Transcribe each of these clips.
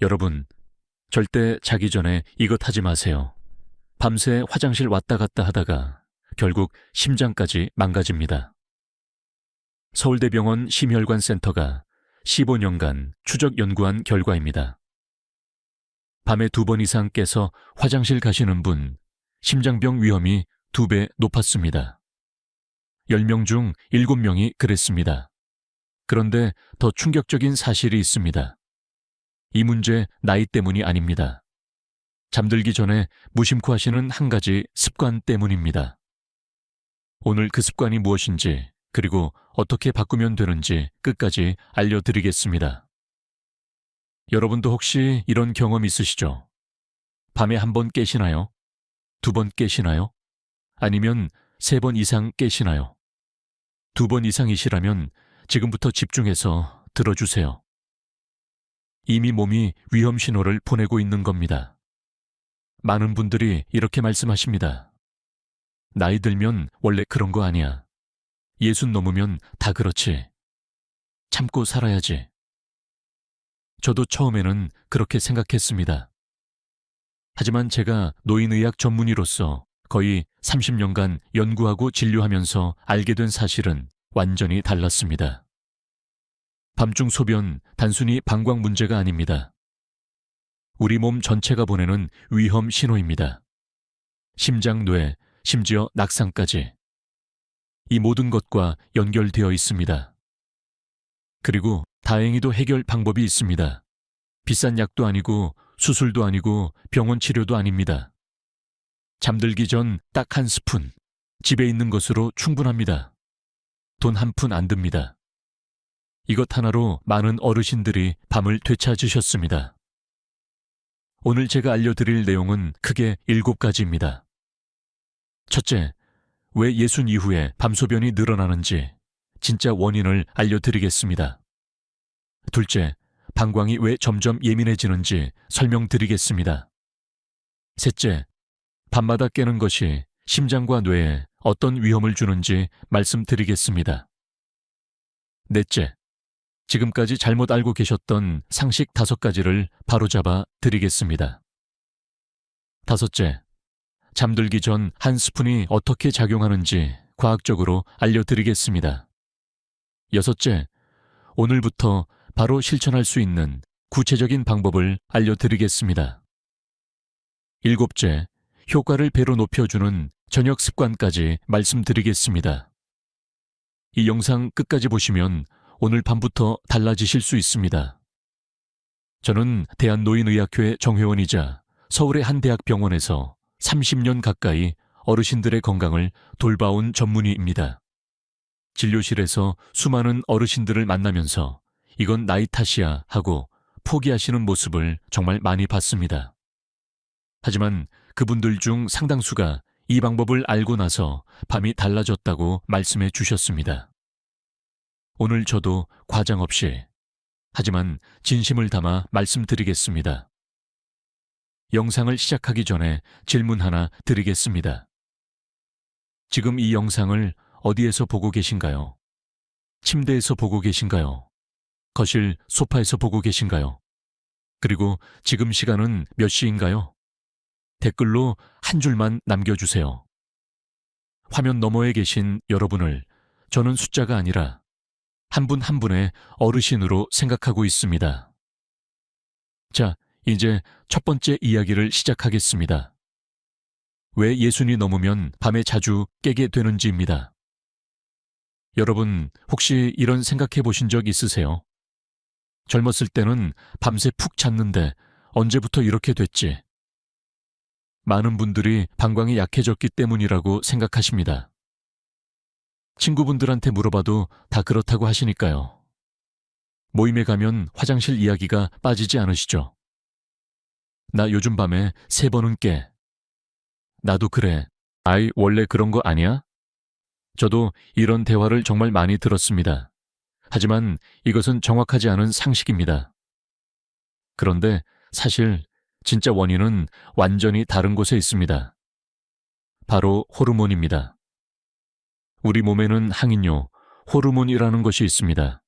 여러분, 절대 자기 전에 이것 하지 마세요. 밤새 화장실 왔다 갔다 하다가 결국 심장까지 망가집니다. 서울대병원 심혈관센터가 15년간 추적 연구한 결과입니다. 밤에 2번 이상 깨서 화장실 가시는 분, 심장병 위험이 2배 높았습니다. 10명 중 7명이 그랬습니다. 그런데 더 충격적인 사실이 있습니다. 이 문제 나이 때문이 아닙니다. 잠들기 전에 무심코 하시는 한 가지 습관 때문입니다. 오늘 그 습관이 무엇인지, 그리고 어떻게 바꾸면 되는지 끝까지 알려드리겠습니다. 여러분도 혹시 이런 경험 있으시죠? 밤에 1번 깨시나요? 2번 깨시나요? 아니면 3번 이상 깨시나요? 2번 이상이시라면 지금부터 집중해서 들어주세요. 이미 몸이 위험 신호를 보내고 있는 겁니다. 많은 분들이 이렇게 말씀하십니다. 나이 들면 원래 그런 거 아니야. 60 넘으면 다 그렇지. 참고 살아야지. 저도 처음에는 그렇게 생각했습니다. 하지만 제가 노인의학 전문의로서 거의 30년간 연구하고 진료하면서 알게 된 사실은 완전히 달랐습니다. 밤중 소변 단순히 방광 문제가 아닙니다. 우리 몸 전체가 보내는 위험 신호입니다. 심장, 뇌, 심지어 낙상까지. 이 모든 것과 연결되어 있습니다. 그리고 다행히도 해결 방법이 있습니다. 비싼 약도 아니고 수술도 아니고 병원 치료도 아닙니다. 잠들기 전 딱 1스푼, 집에 있는 것으로 충분합니다. 돈 1푼 안 듭니다. 이것 하나로 많은 어르신들이 밤을 되찾으셨습니다. 오늘 제가 알려드릴 내용은 크게 7가지입니다. 첫째, 왜 예순 이후에 밤소변이 늘어나는지 진짜 원인을 알려드리겠습니다. 둘째, 방광이 왜 점점 예민해지는지 설명드리겠습니다. 셋째, 밤마다 깨는 것이 심장과 뇌에 어떤 위험을 주는지 말씀드리겠습니다. 넷째, 지금까지 잘못 알고 계셨던 상식 5가지를 바로잡아 드리겠습니다. 다섯째, 잠들기 전 1스푼이 어떻게 작용하는지 과학적으로 알려드리겠습니다. 여섯째, 오늘부터 바로 실천할 수 있는 구체적인 방법을 알려드리겠습니다. 일곱째, 효과를 배로 높여주는 저녁 습관까지 말씀드리겠습니다. 이 영상 끝까지 보시면 오늘 밤부터 달라지실 수 있습니다. 저는 대한노인의학회 정회원이자 서울의 한 대학병원에서 30년 가까이 어르신들의 건강을 돌봐온 전문의입니다. 진료실에서 수많은 어르신들을 만나면서 이건 나이 탓이야 하고 포기하시는 모습을 정말 많이 봤습니다. 하지만 그분들 중 상당수가 이 방법을 알고 나서 밤이 달라졌다고 말씀해 주셨습니다. 오늘 저도 과장 없이, 하지만 진심을 담아 말씀드리겠습니다. 영상을 시작하기 전에 질문 하나 드리겠습니다. 지금 이 영상을 어디에서 보고 계신가요? 침대에서 보고 계신가요? 거실, 소파에서 보고 계신가요? 그리고 지금 시간은 몇 시인가요? 댓글로 한 줄만 남겨주세요. 화면 너머에 계신 여러분을 저는 숫자가 아니라 한 분 한 분의 어르신으로 생각하고 있습니다. 자, 이제 첫 번째 이야기를 시작하겠습니다. 왜 60이 넘으면 밤에 자주 깨게 되는지입니다. 여러분, 혹시 이런 생각해 보신 적 있으세요? 젊었을 때는 밤새 푹 잤는데 언제부터 이렇게 됐지? 많은 분들이 방광이 약해졌기 때문이라고 생각하십니다. 친구분들한테 물어봐도 다 그렇다고 하시니까요. 모임에 가면 화장실 이야기가 빠지지 않으시죠? 나 요즘 밤에 3번은 깨. 나도 그래. 아이, 원래 그런 거 아니야? 저도 이런 대화를 정말 많이 들었습니다. 하지만 이것은 정확하지 않은 상식입니다. 그런데 사실 진짜 원인은 완전히 다른 곳에 있습니다. 바로 호르몬입니다. 우리 몸에는 항인효, 호르몬이라는 것이 있습니다.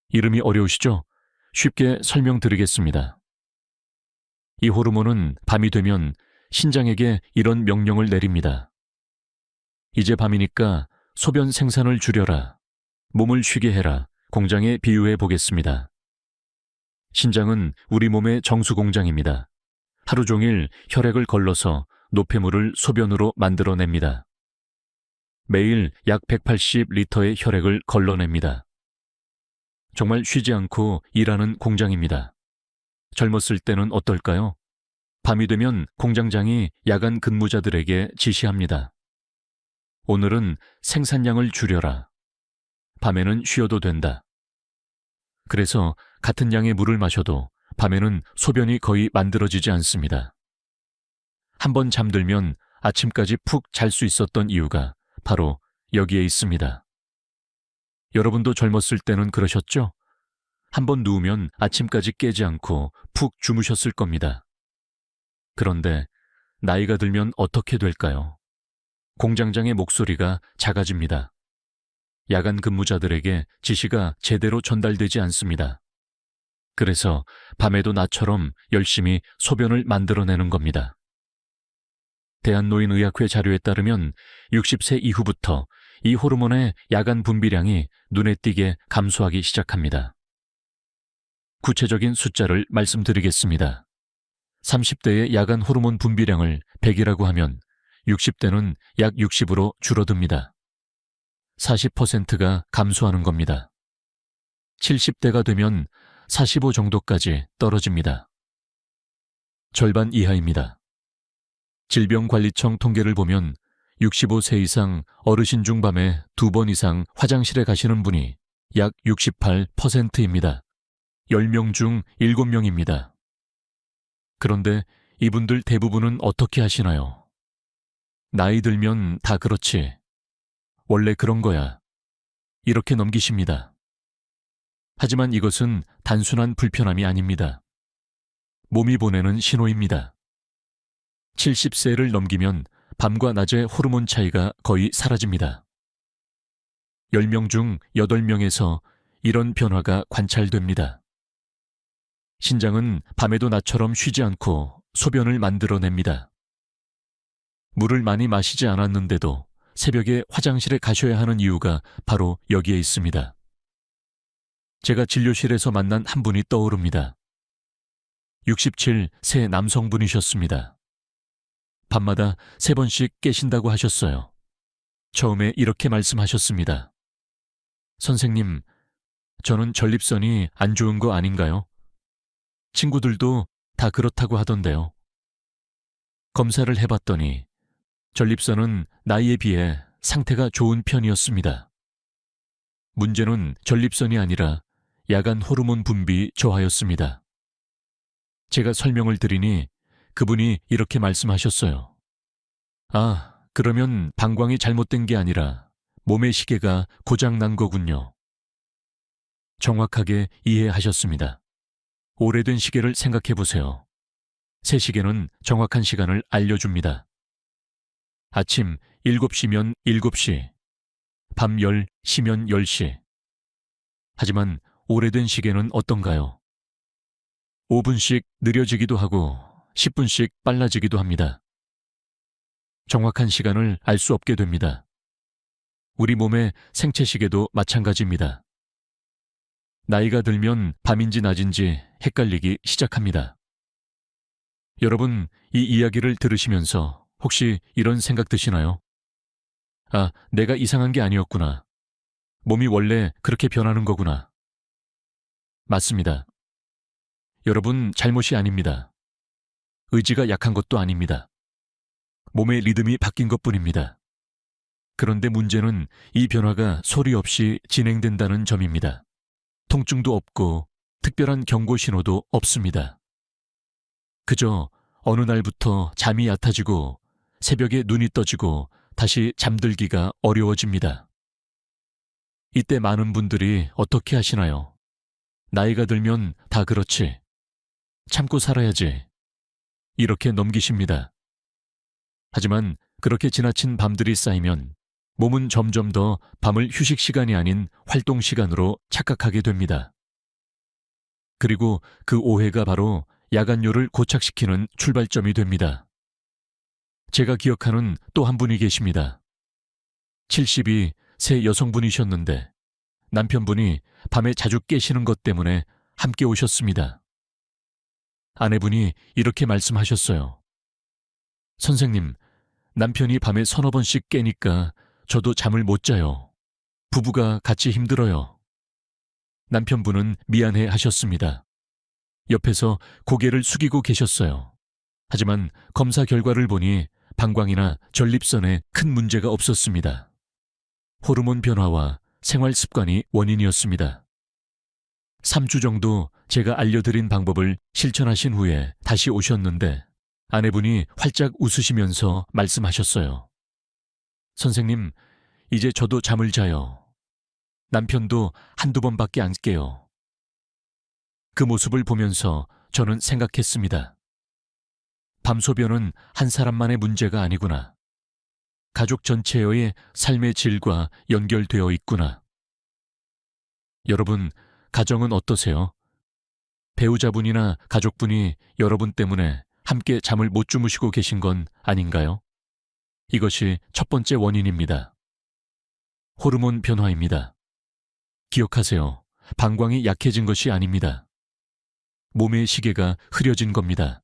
이름이 어려우시죠? 쉽게 설명드리겠습니다. 이 호르몬은 밤이 되면 신장에게 이런 명령을 내립니다. 이제 밤이니까 소변 생산을 줄여라. 몸을 쉬게 해라. 공장에 비유해 보겠습니다. 신장은 우리 몸의 정수 공장입니다. 하루 종일 혈액을 걸러서 노폐물을 소변으로 만들어냅니다. 매일 약 180리터의 혈액을 걸러냅니다. 정말 쉬지 않고 일하는 공장입니다. 젊었을 때는 어떨까요? 밤이 되면 공장장이 야간 근무자들에게 지시합니다. 오늘은 생산량을 줄여라. 밤에는 쉬어도 된다. 그래서 같은 양의 물을 마셔도 밤에는 소변이 거의 만들어지지 않습니다. 한번 잠들면 아침까지 푹 잘 수 있었던 이유가 바로 여기에 있습니다. 여러분도 젊었을 때는 그러셨죠? 한번 누우면 아침까지 깨지 않고 푹 주무셨을 겁니다. 그런데 나이가 들면 어떻게 될까요? 공장장의 목소리가 작아집니다. 야간 근무자들에게 지시가 제대로 전달되지 않습니다. 그래서 밤에도 나처럼 열심히 소변을 만들어내는 겁니다. 대한노인의학회 자료에 따르면 60세 이후부터 이 호르몬의 야간 분비량이 눈에 띄게 감소하기 시작합니다. 구체적인 숫자를 말씀드리겠습니다. 30대의 야간 호르몬 분비량을 100이라고 하면 60대는 약 60으로 줄어듭니다. 40%가 감소하는 겁니다. 70대가 되면 45 정도까지 떨어집니다. 절반 이하입니다. 질병관리청 통계를 보면 65세 이상 어르신 중 밤에 2번 이상 화장실에 가시는 분이 약 68%입니다. 10명 중 7명입니다. 그런데 이분들 대부분은 어떻게 하시나요? 나이 들면 다 그렇지. 원래 그런 거야. 이렇게 넘기십니다. 하지만 이것은 단순한 불편함이 아닙니다. 몸이 보내는 신호입니다. 70세를 넘기면 밤과 낮의 호르몬 차이가 거의 사라집니다. 10명 중 8명에서 이런 변화가 관찰됩니다. 신장은 밤에도 낮처럼 쉬지 않고 소변을 만들어냅니다. 물을 많이 마시지 않았는데도 새벽에 화장실에 가셔야 하는 이유가 바로 여기에 있습니다. 제가 진료실에서 만난 한 분이 떠오릅니다. 67세 남성분이셨습니다. 밤마다 3번씩 깨신다고 하셨어요. 처음에 이렇게 말씀하셨습니다. 선생님, 저는 전립선이 안 좋은 거 아닌가요? 친구들도 다 그렇다고 하던데요. 검사를 해봤더니 전립선은 나이에 비해 상태가 좋은 편이었습니다. 문제는 전립선이 아니라 야간 호르몬 분비 저하였습니다. 제가 설명을 드리니 그분이 이렇게 말씀하셨어요. 아, 그러면 방광이 잘못된 게 아니라 몸의 시계가 고장난 거군요. 정확하게 이해하셨습니다. 오래된 시계를 생각해 보세요. 새 시계는 정확한 시간을 알려줍니다. 아침 7시면 7시, 밤 10시면 10시. 하지만 오래된 시계는 어떤가요? 5분씩 느려지기도 하고 10분씩 빨라지기도 합니다. 정확한 시간을 알 수 없게 됩니다. 우리 몸의 생체 시계도 마찬가지입니다. 나이가 들면 밤인지 낮인지 헷갈리기 시작합니다. 여러분, 이 이야기를 들으시면서 혹시 이런 생각 드시나요? 아, 내가 이상한 게 아니었구나. 몸이 원래 그렇게 변하는 거구나. 맞습니다. 여러분, 잘못이 아닙니다. 의지가 약한 것도 아닙니다. 몸의 리듬이 바뀐 것뿐입니다. 그런데 문제는 이 변화가 소리 없이 진행된다는 점입니다. 통증도 없고 특별한 경고 신호도 없습니다. 그저 어느 날부터 잠이 얕아지고 새벽에 눈이 떠지고 다시 잠들기가 어려워집니다. 이때 많은 분들이 어떻게 하시나요? 나이가 들면 다 그렇지. 참고 살아야지. 이렇게 넘기십니다. 하지만 그렇게 지나친 밤들이 쌓이면 몸은 점점 더 밤을 휴식 시간이 아닌 활동 시간으로 착각하게 됩니다. 그리고 그 오해가 바로 야간요를 고착시키는 출발점이 됩니다. 제가 기억하는 또 한 분이 계십니다. 70이 새 여성분이셨는데 남편분이 밤에 자주 깨시는 것 때문에 함께 오셨습니다. 아내분이 이렇게 말씀하셨어요. 선생님, 남편이 밤에 서너 번씩 깨니까 저도 잠을 못 자요. 부부가 같이 힘들어요. 남편분은 미안해 하셨습니다. 옆에서 고개를 숙이고 계셨어요. 하지만 검사 결과를 보니 방광이나 전립선에 큰 문제가 없었습니다. 호르몬 변화와 생활 습관이 원인이었습니다. 3주 정도 제가 알려드린 방법을 실천하신 후에 다시 오셨는데 아내분이 활짝 웃으시면서 말씀하셨어요. 선생님, 이제 저도 잠을 자요. 남편도 한두 번밖에 안 깨요. 그 모습을 보면서 저는 생각했습니다. 밤소변은 한 사람만의 문제가 아니구나. 가족 전체의 삶의 질과 연결되어 있구나. 여러분, 가정은 어떠세요? 배우자분이나 가족분이 여러분 때문에 함께 잠을 못 주무시고 계신 건 아닌가요? 이것이 첫 번째 원인입니다. 호르몬 변화입니다. 기억하세요. 방광이 약해진 것이 아닙니다. 몸의 시계가 흐려진 겁니다.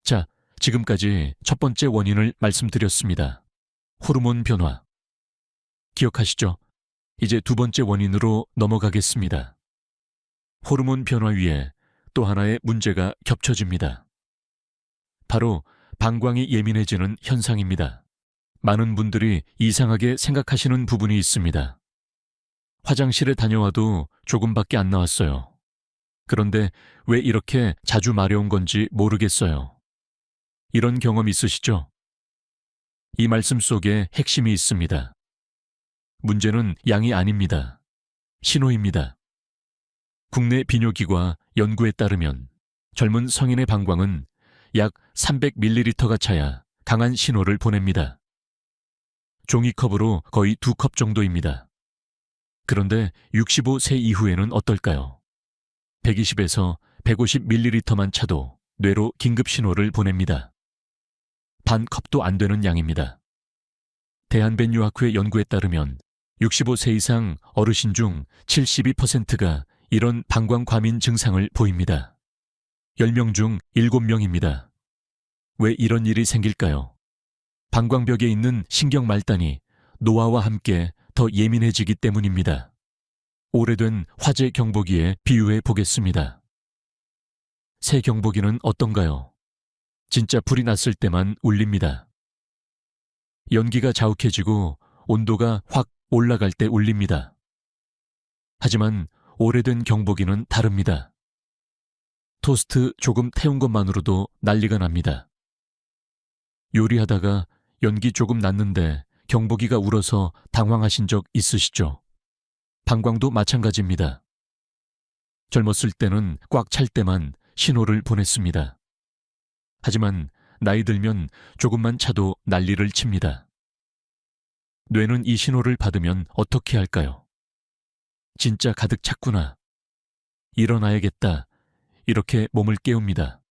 자, 지금까지 첫 번째 원인을 말씀드렸습니다. 호르몬 변화. 기억하시죠? 이제 두 번째 원인으로 넘어가겠습니다. 호르몬 변화 위에 또 하나의 문제가 겹쳐집니다. 바로 방광이 예민해지는 현상입니다. 많은 분들이 이상하게 생각하시는 부분이 있습니다. 화장실에 다녀와도 조금밖에 안 나왔어요. 그런데 왜 이렇게 자주 마려운 건지 모르겠어요. 이런 경험 있으시죠? 이 말씀 속에 핵심이 있습니다. 문제는 양이 아닙니다. 신호입니다. 국내 비뇨기과 연구에 따르면 젊은 성인의 방광은 약 300ml가 차야 강한 신호를 보냅니다. 종이컵으로 거의 2컵 정도입니다. 그런데 65세 이후에는 어떨까요? 120에서 150ml만 차도 뇌로 긴급 신호를 보냅니다. 반 컵도 안 되는 양입니다. 대한변유학회 연구에 따르면 65세 이상 어르신 중 72%가 이런 방광과민 증상을 보입니다. 10명 중 7명입니다. 왜 이런 일이 생길까요? 방광벽에 있는 신경 말단이 노화와 함께 더 예민해지기 때문입니다. 오래된 화재 경보기에 비유해 보겠습니다. 새 경보기는 어떤가요? 진짜 불이 났을 때만 울립니다. 연기가 자욱해지고 온도가 확 올라갈 때 울립니다. 하지만 오래된 경보기는 다릅니다. 토스트 조금 태운 것만으로도 난리가 납니다. 요리하다가 연기 조금 났는데 경보기가 울어서 당황하신 적 있으시죠? 방광도 마찬가지입니다. 젊었을 때는 꽉 찰 때만 신호를 보냈습니다. 하지만 나이 들면 조금만 차도 난리를 칩니다. 뇌는 이 신호를 받으면 어떻게 할까요? 진짜 가득 찼구나. 일어나야겠다. 이렇게 몸을 깨웁니다.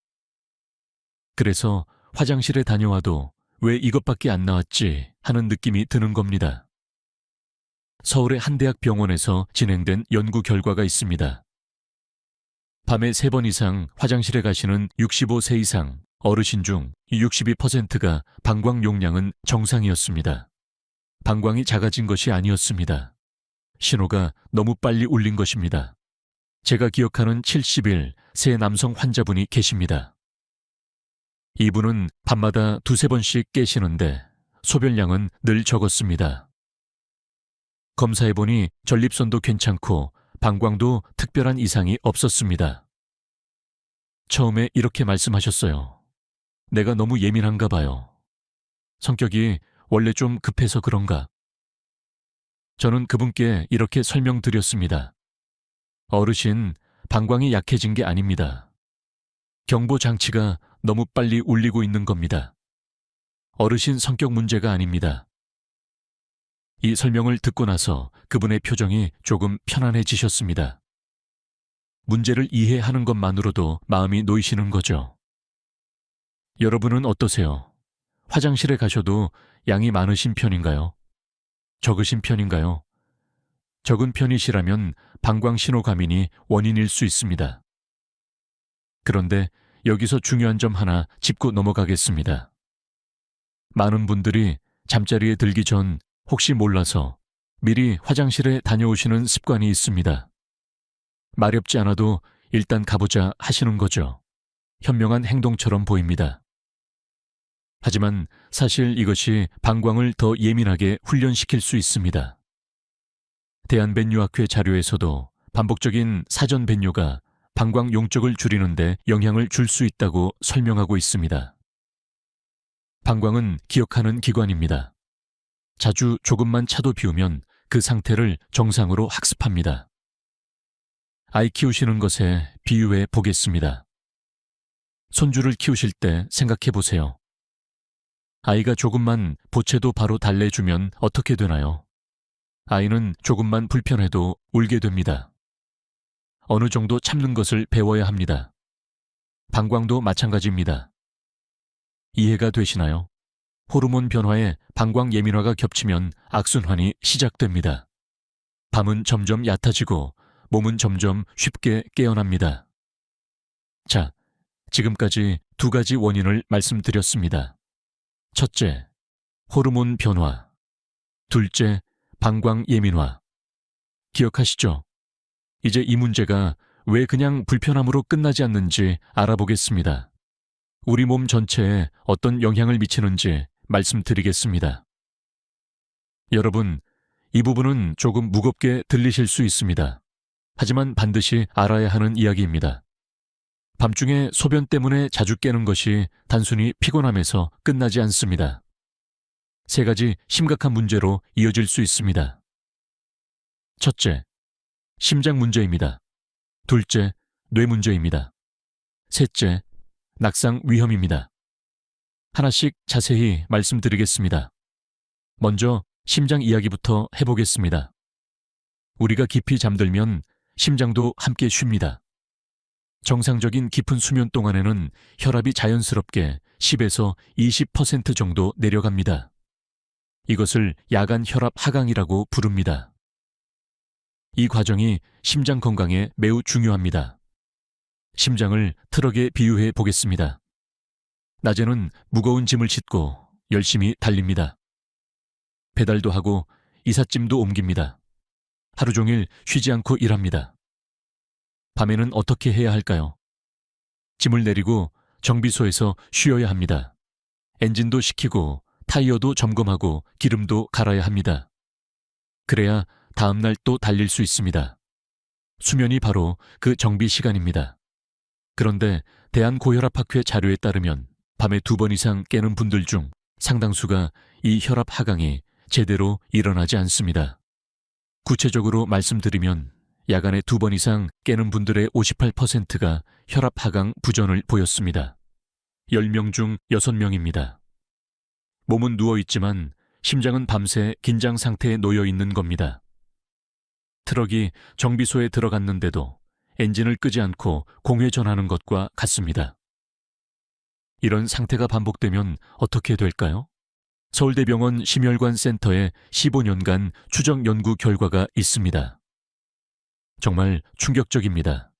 그래서 화장실에 다녀와도 왜 이것밖에 안 나왔지 하는 느낌이 드는 겁니다. 서울의 한 대학 병원에서 진행된 연구 결과가 있습니다. 밤에 3번 이상 화장실에 가시는 65세 이상 어르신 중 62%가 방광 용량은 정상이었습니다. 방광이 작아진 것이 아니었습니다. 신호가 너무 빨리 울린 것입니다. 제가 기억하는 70일 새 남성 환자분이 계십니다. 이분은 밤마다 2-3번씩 깨시는데 소변량은 늘 적었습니다. 검사해보니 전립선도 괜찮고 방광도 특별한 이상이 없었습니다. 처음에 이렇게 말씀하셨어요. 내가 너무 예민한가 봐요. 성격이 원래 좀 급해서 그런가? 저는 그분께 이렇게 설명드렸습니다. 어르신, 방광이 약해진 게 아닙니다. 경보 장치가 너무 빨리 울리고 있는 겁니다. 어르신 성격 문제가 아닙니다. 이 설명을 듣고 나서 그분의 표정이 조금 편안해지셨습니다. 문제를 이해하는 것만으로도 마음이 놓이시는 거죠. 여러분은 어떠세요? 화장실에 가셔도 양이 많으신 편인가요? 적으신 편인가요? 적은 편이시라면 방광신호 과민이 원인일 수 있습니다. 그런데 여기서 중요한 점 하나 짚고 넘어가겠습니다. 많은 분들이 잠자리에 들기 전 혹시 몰라서 미리 화장실에 다녀오시는 습관이 있습니다. 마렵지 않아도 일단 가보자 하시는 거죠. 현명한 행동처럼 보입니다. 하지만 사실 이것이 방광을 더 예민하게 훈련시킬 수 있습니다. 대한변뇨학회 자료에서도 반복적인 사전 변뇨가 방광 용적을 줄이는 데 영향을 줄 수 있다고 설명하고 있습니다. 방광은 기억하는 기관입니다. 자주 조금만 차도 비우면 그 상태를 정상으로 학습합니다. 아이 키우시는 것에 비유해 보겠습니다. 손주를 키우실 때 생각해 보세요. 아이가 조금만 보채도 바로 달래주면 어떻게 되나요? 아이는 조금만 불편해도 울게 됩니다. 어느 정도 참는 것을 배워야 합니다. 방광도 마찬가지입니다. 이해가 되시나요? 호르몬 변화에 방광 예민화가 겹치면 악순환이 시작됩니다. 밤은 점점 얕아지고 몸은 점점 쉽게 깨어납니다. 자, 지금까지 두 가지 원인을 말씀드렸습니다. 첫째, 호르몬 변화. 둘째, 방광 예민화. 기억하시죠? 이제 이 문제가 왜 그냥 불편함으로 끝나지 않는지 알아보겠습니다. 우리 몸 전체에 어떤 영향을 미치는지 말씀드리겠습니다. 여러분, 이 부분은 조금 무겁게 들리실 수 있습니다. 하지만 반드시 알아야 하는 이야기입니다. 밤중에 소변 때문에 자주 깨는 것이 단순히 피곤함에서 끝나지 않습니다. 세 가지 심각한 문제로 이어질 수 있습니다. 첫째, 심장 문제입니다. 둘째, 뇌 문제입니다. 셋째, 낙상 위험입니다. 하나씩 자세히 말씀드리겠습니다. 먼저 심장 이야기부터 해보겠습니다. 우리가 깊이 잠들면 심장도 함께 쉽니다. 정상적인 깊은 수면 동안에는 혈압이 자연스럽게 10에서 20% 정도 내려갑니다. 이것을 야간 혈압 하강이라고 부릅니다. 이 과정이 심장 건강에 매우 중요합니다. 심장을 트럭에 비유해 보겠습니다. 낮에는 무거운 짐을 싣고 열심히 달립니다. 배달도 하고 이삿짐도 옮깁니다. 하루 종일 쉬지 않고 일합니다. 밤에는 어떻게 해야 할까요? 짐을 내리고 정비소에서 쉬어야 합니다. 엔진도 식히고 타이어도 점검하고 기름도 갈아야 합니다. 그래야 다음날 또 달릴 수 있습니다. 수면이 바로 그 정비 시간입니다. 그런데 대한고혈압학회 자료에 따르면 밤에 2번 이상 깨는 분들 중 상당수가 이 혈압 하강이 제대로 일어나지 않습니다. 구체적으로 말씀드리면 야간에 2번 이상 깨는 분들의 58%가 혈압 하강 부전을 보였습니다. 10명 중 6명입니다. 몸은 누워있지만 심장은 밤새 긴장 상태에 놓여 있는 겁니다. 트럭이 정비소에 들어갔는데도 엔진을 끄지 않고 공회전하는 것과 같습니다. 이런 상태가 반복되면 어떻게 될까요? 서울대병원 심혈관 센터에 15년간 추적 연구 결과가 있습니다. 정말 충격적입니다.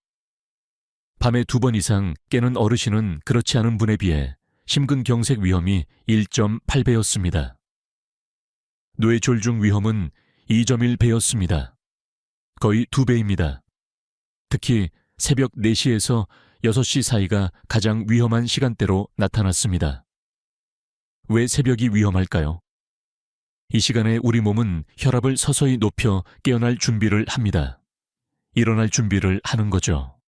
밤에 2번 이상 깨는 어르신은 그렇지 않은 분에 비해 심근경색 위험이 1.8배였습니다. 뇌졸중 위험은 2.1배였습니다. 거의 2배입니다. 특히 새벽 4시에서 6시 사이가 가장 위험한 시간대로 나타났습니다. 왜 새벽이 위험할까요? 이 시간에 우리 몸은 혈압을 서서히 높여 깨어날 준비를 합니다. 일어날 준비를 하는 거죠.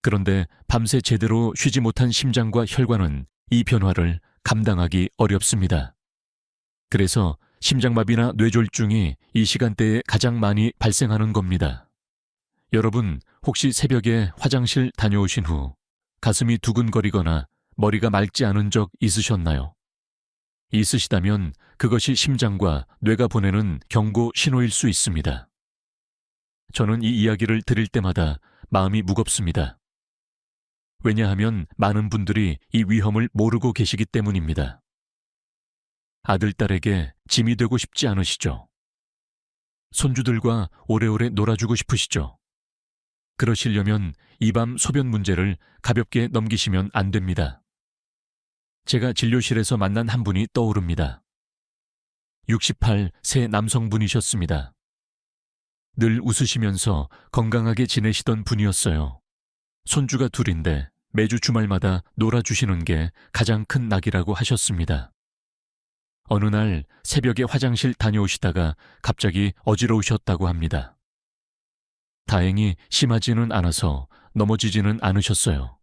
그런데 밤새 제대로 쉬지 못한 심장과 혈관은 이 변화를 감당하기 어렵습니다. 그래서 심장마비나 뇌졸중이 이 시간대에 가장 많이 발생하는 겁니다. 여러분, 혹시 새벽에 화장실 다녀오신 후 가슴이 두근거리거나 머리가 맑지 않은 적 있으셨나요? 있으시다면 그것이 심장과 뇌가 보내는 경고 신호일 수 있습니다. 저는 이 이야기를 들을 때마다 마음이 무겁습니다. 왜냐하면 많은 분들이 이 위험을 모르고 계시기 때문입니다. 아들, 딸에게 짐이 되고 싶지 않으시죠? 손주들과 오래오래 놀아주고 싶으시죠? 그러시려면 이 밤 소변 문제를 가볍게 넘기시면 안 됩니다. 제가 진료실에서 만난 한 분이 떠오릅니다. 68 세 남성분이셨습니다. 늘 웃으시면서 건강하게 지내시던 분이었어요. 손주가 둘인데 매주 주말마다 놀아주시는 게 가장 큰 낙이라고 하셨습니다. 어느 날 새벽에 화장실 다녀오시다가 갑자기 어지러우셨다고 합니다. 다행히 심하지는 않아서 넘어지지는 않으셨어요.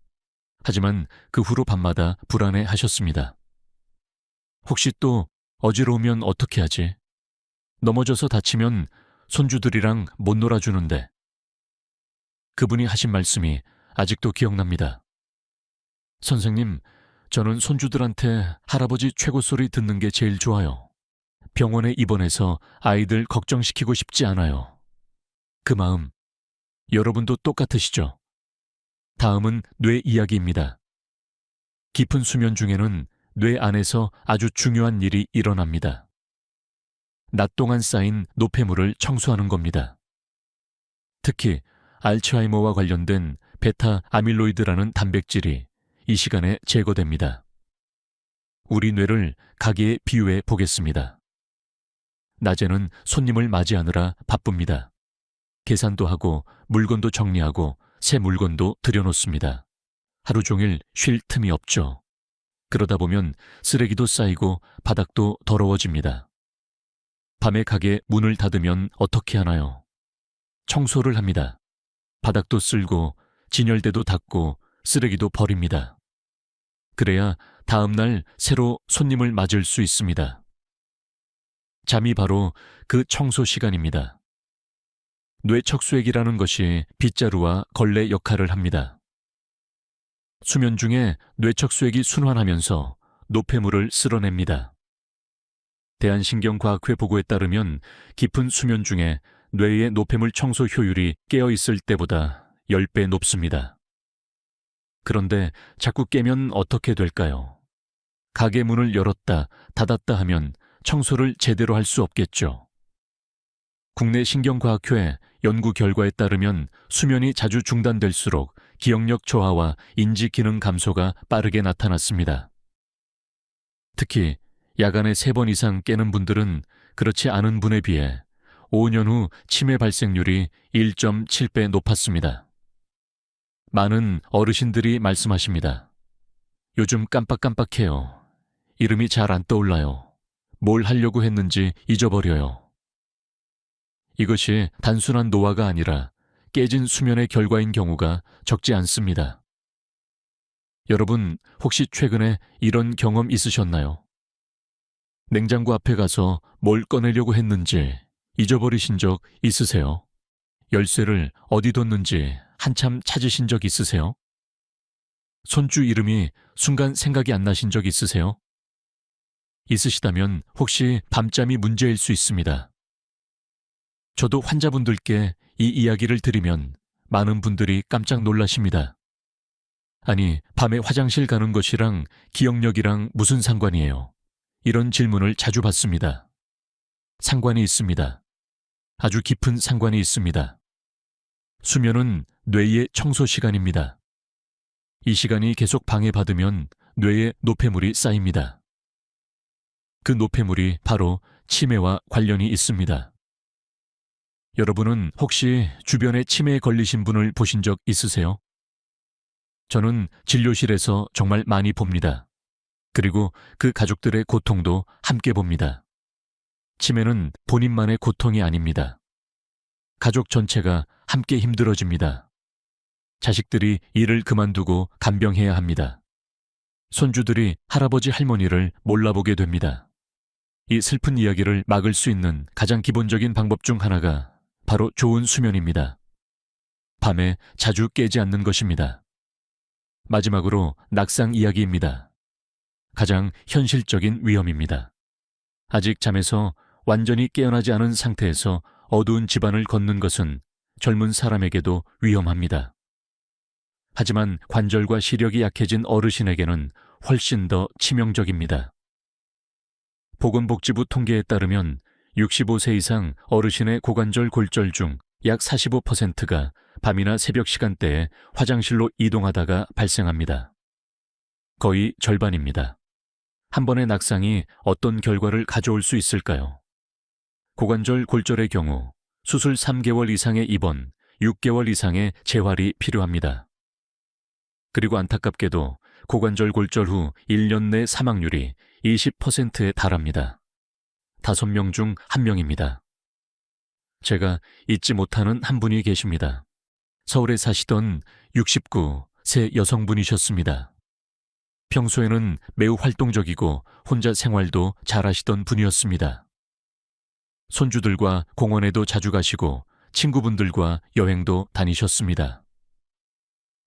하지만 그 후로 밤마다 불안해 하셨습니다. 혹시 또 어지러우면 어떻게 하지? 넘어져서 다치면 손주들이랑 못 놀아주는데. 그분이 하신 말씀이 아직도 기억납니다. 선생님, 저는 손주들한테 할아버지 최고 소리 듣는 게 제일 좋아요. 병원에 입원해서 아이들 걱정시키고 싶지 않아요. 그 마음, 여러분도 똑같으시죠? 다음은 뇌 이야기입니다. 깊은 수면 중에는 뇌 안에서 아주 중요한 일이 일어납니다. 낮 동안 쌓인 노폐물을 청소하는 겁니다. 특히 알츠하이머와 관련된 베타 아밀로이드라는 단백질이 이 시간에 제거됩니다. 우리 뇌를 가게에 비유해 보겠습니다. 낮에는 손님을 맞이하느라 바쁩니다. 계산도 하고 물건도 정리하고 새 물건도 들여놓습니다. 하루 종일 쉴 틈이 없죠. 그러다 보면 쓰레기도 쌓이고 바닥도 더러워집니다. 밤에 가게 문을 닫으면 어떻게 하나요? 청소를 합니다. 바닥도 쓸고 진열대도 닦고 쓰레기도 버립니다. 그래야 다음 날 새로 손님을 맞을 수 있습니다. 잠이 바로 그 청소 시간입니다. 뇌척수액이라는 것이 빗자루와 걸레 역할을 합니다. 수면 중에 뇌척수액이 순환하면서 노폐물을 쓸어냅니다. 대한신경과학회 보고에 따르면 깊은 수면 중에 뇌의 노폐물 청소 효율이 깨어있을 때보다 10배 높습니다. 그런데 자꾸 깨면 어떻게 될까요? 가게 문을 열었다 닫았다 하면 청소를 제대로 할 수 없겠죠. 국내 신경과학회 연구 결과에 따르면 수면이 자주 중단될수록 기억력 저하와 인지 기능 감소가 빠르게 나타났습니다. 특히 야간에 3번 이상 깨는 분들은 그렇지 않은 분에 비해 5년 후 치매 발생률이 1.7배 높았습니다. 많은 어르신들이 말씀하십니다. 요즘 깜빡깜빡해요. 이름이 잘 안 떠올라요. 뭘 하려고 했는지 잊어버려요. 이것이 단순한 노화가 아니라 깨진 수면의 결과인 경우가 적지 않습니다. 여러분, 혹시 최근에 이런 경험 있으셨나요? 냉장고 앞에 가서 뭘 꺼내려고 했는지 잊어버리신 적 있으세요? 열쇠를 어디 뒀는지 한참 찾으신 적 있으세요? 손주 이름이 순간 생각이 안 나신 적 있으세요? 있으시다면 혹시 밤잠이 문제일 수 있습니다. 저도 환자분들께 이 이야기를 드리면 많은 분들이 깜짝 놀라십니다. 아니, 밤에 화장실 가는 것이랑 기억력이랑 무슨 상관이에요? 이런 질문을 자주 받습니다. 상관이 있습니다. 아주 깊은 상관이 있습니다. 수면은 뇌의 청소 시간입니다. 이 시간이 계속 방해받으면 뇌에 노폐물이 쌓입니다. 그 노폐물이 바로 치매와 관련이 있습니다. 여러분은 혹시 주변에 치매에 걸리신 분을 보신 적 있으세요? 저는 진료실에서 정말 많이 봅니다. 그리고 그 가족들의 고통도 함께 봅니다. 치매는 본인만의 고통이 아닙니다. 가족 전체가 함께 힘들어집니다. 자식들이 일을 그만두고 간병해야 합니다. 손주들이 할아버지 할머니를 몰라보게 됩니다. 이 슬픈 이야기를 막을 수 있는 가장 기본적인 방법 중 하나가 바로 좋은 수면입니다. 밤에 자주 깨지 않는 것입니다. 마지막으로 낙상 이야기입니다. 가장 현실적인 위험입니다. 아직 잠에서 완전히 깨어나지 않은 상태에서 어두운 집안을 걷는 것은 젊은 사람에게도 위험합니다. 하지만 관절과 시력이 약해진 어르신에게는 훨씬 더 치명적입니다. 보건복지부 통계에 따르면 65세 이상 어르신의 고관절 골절 중 약 45%가 밤이나 새벽 시간대에 화장실로 이동하다가 발생합니다. 거의 절반입니다. 한 번의 낙상이 어떤 결과를 가져올 수 있을까요? 고관절 골절의 경우 수술 3개월 이상의 입원, 6개월 이상의 재활이 필요합니다. 그리고 안타깝게도 고관절 골절 후 1년 내 사망률이 20%에 달합니다. 5명 중 1명입니다. 제가 잊지 못하는 한 분이 계십니다. 서울에 사시던 69세 여성분이셨습니다. 평소에는 매우 활동적이고 혼자 생활도 잘하시던 분이었습니다. 손주들과 공원에도 자주 가시고 친구분들과 여행도 다니셨습니다.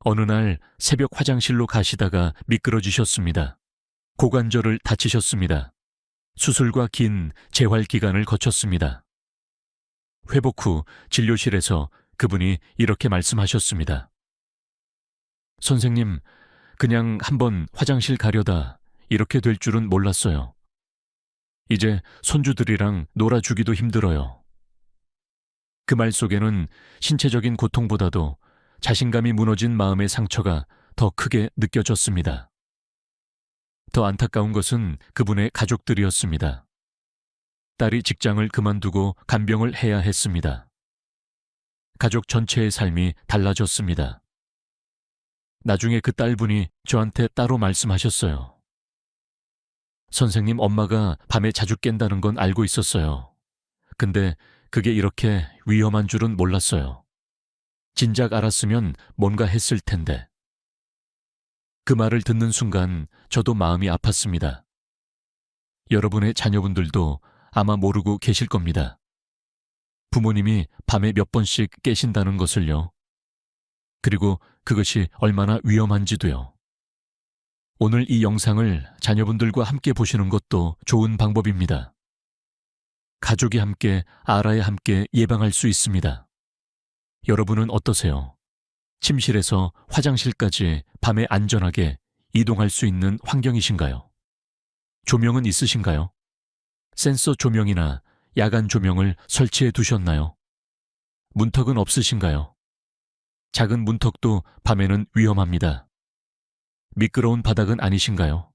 어느 날 새벽 화장실로 가시다가 미끄러지셨습니다. 고관절을 다치셨습니다. 수술과 긴 재활 기간을 거쳤습니다. 회복 후 진료실에서 그분이 이렇게 말씀하셨습니다. 선생님, 그냥 한번 화장실 가려다 이렇게 될 줄은 몰랐어요. 이제 손주들이랑 놀아주기도 힘들어요. 그 말 속에는 신체적인 고통보다도 자신감이 무너진 마음의 상처가 더 크게 느껴졌습니다. 더 안타까운 것은 그분의 가족들이었습니다. 딸이 직장을 그만두고 간병을 해야 했습니다. 가족 전체의 삶이 달라졌습니다. 나중에 그 딸분이 저한테 따로 말씀하셨어요. 선생님, 엄마가 밤에 자주 깬다는 건 알고 있었어요. 근데 그게 이렇게 위험한 줄은 몰랐어요. 진작 알았으면 뭔가 했을 텐데. 그 말을 듣는 순간 저도 마음이 아팠습니다. 여러분의 자녀분들도 아마 모르고 계실 겁니다. 부모님이 밤에 몇 번씩 깨신다는 것을요. 그리고 그것이 얼마나 위험한지도요. 오늘 이 영상을 자녀분들과 함께 보시는 것도 좋은 방법입니다. 가족이 함께 알아야 함께 예방할 수 있습니다. 여러분은 어떠세요? 침실에서 화장실까지 밤에 안전하게 이동할 수 있는 환경이신가요? 조명은 있으신가요? 센서 조명이나 야간 조명을 설치해 두셨나요? 문턱은 없으신가요? 작은 문턱도 밤에는 위험합니다. 미끄러운 바닥은 아니신가요?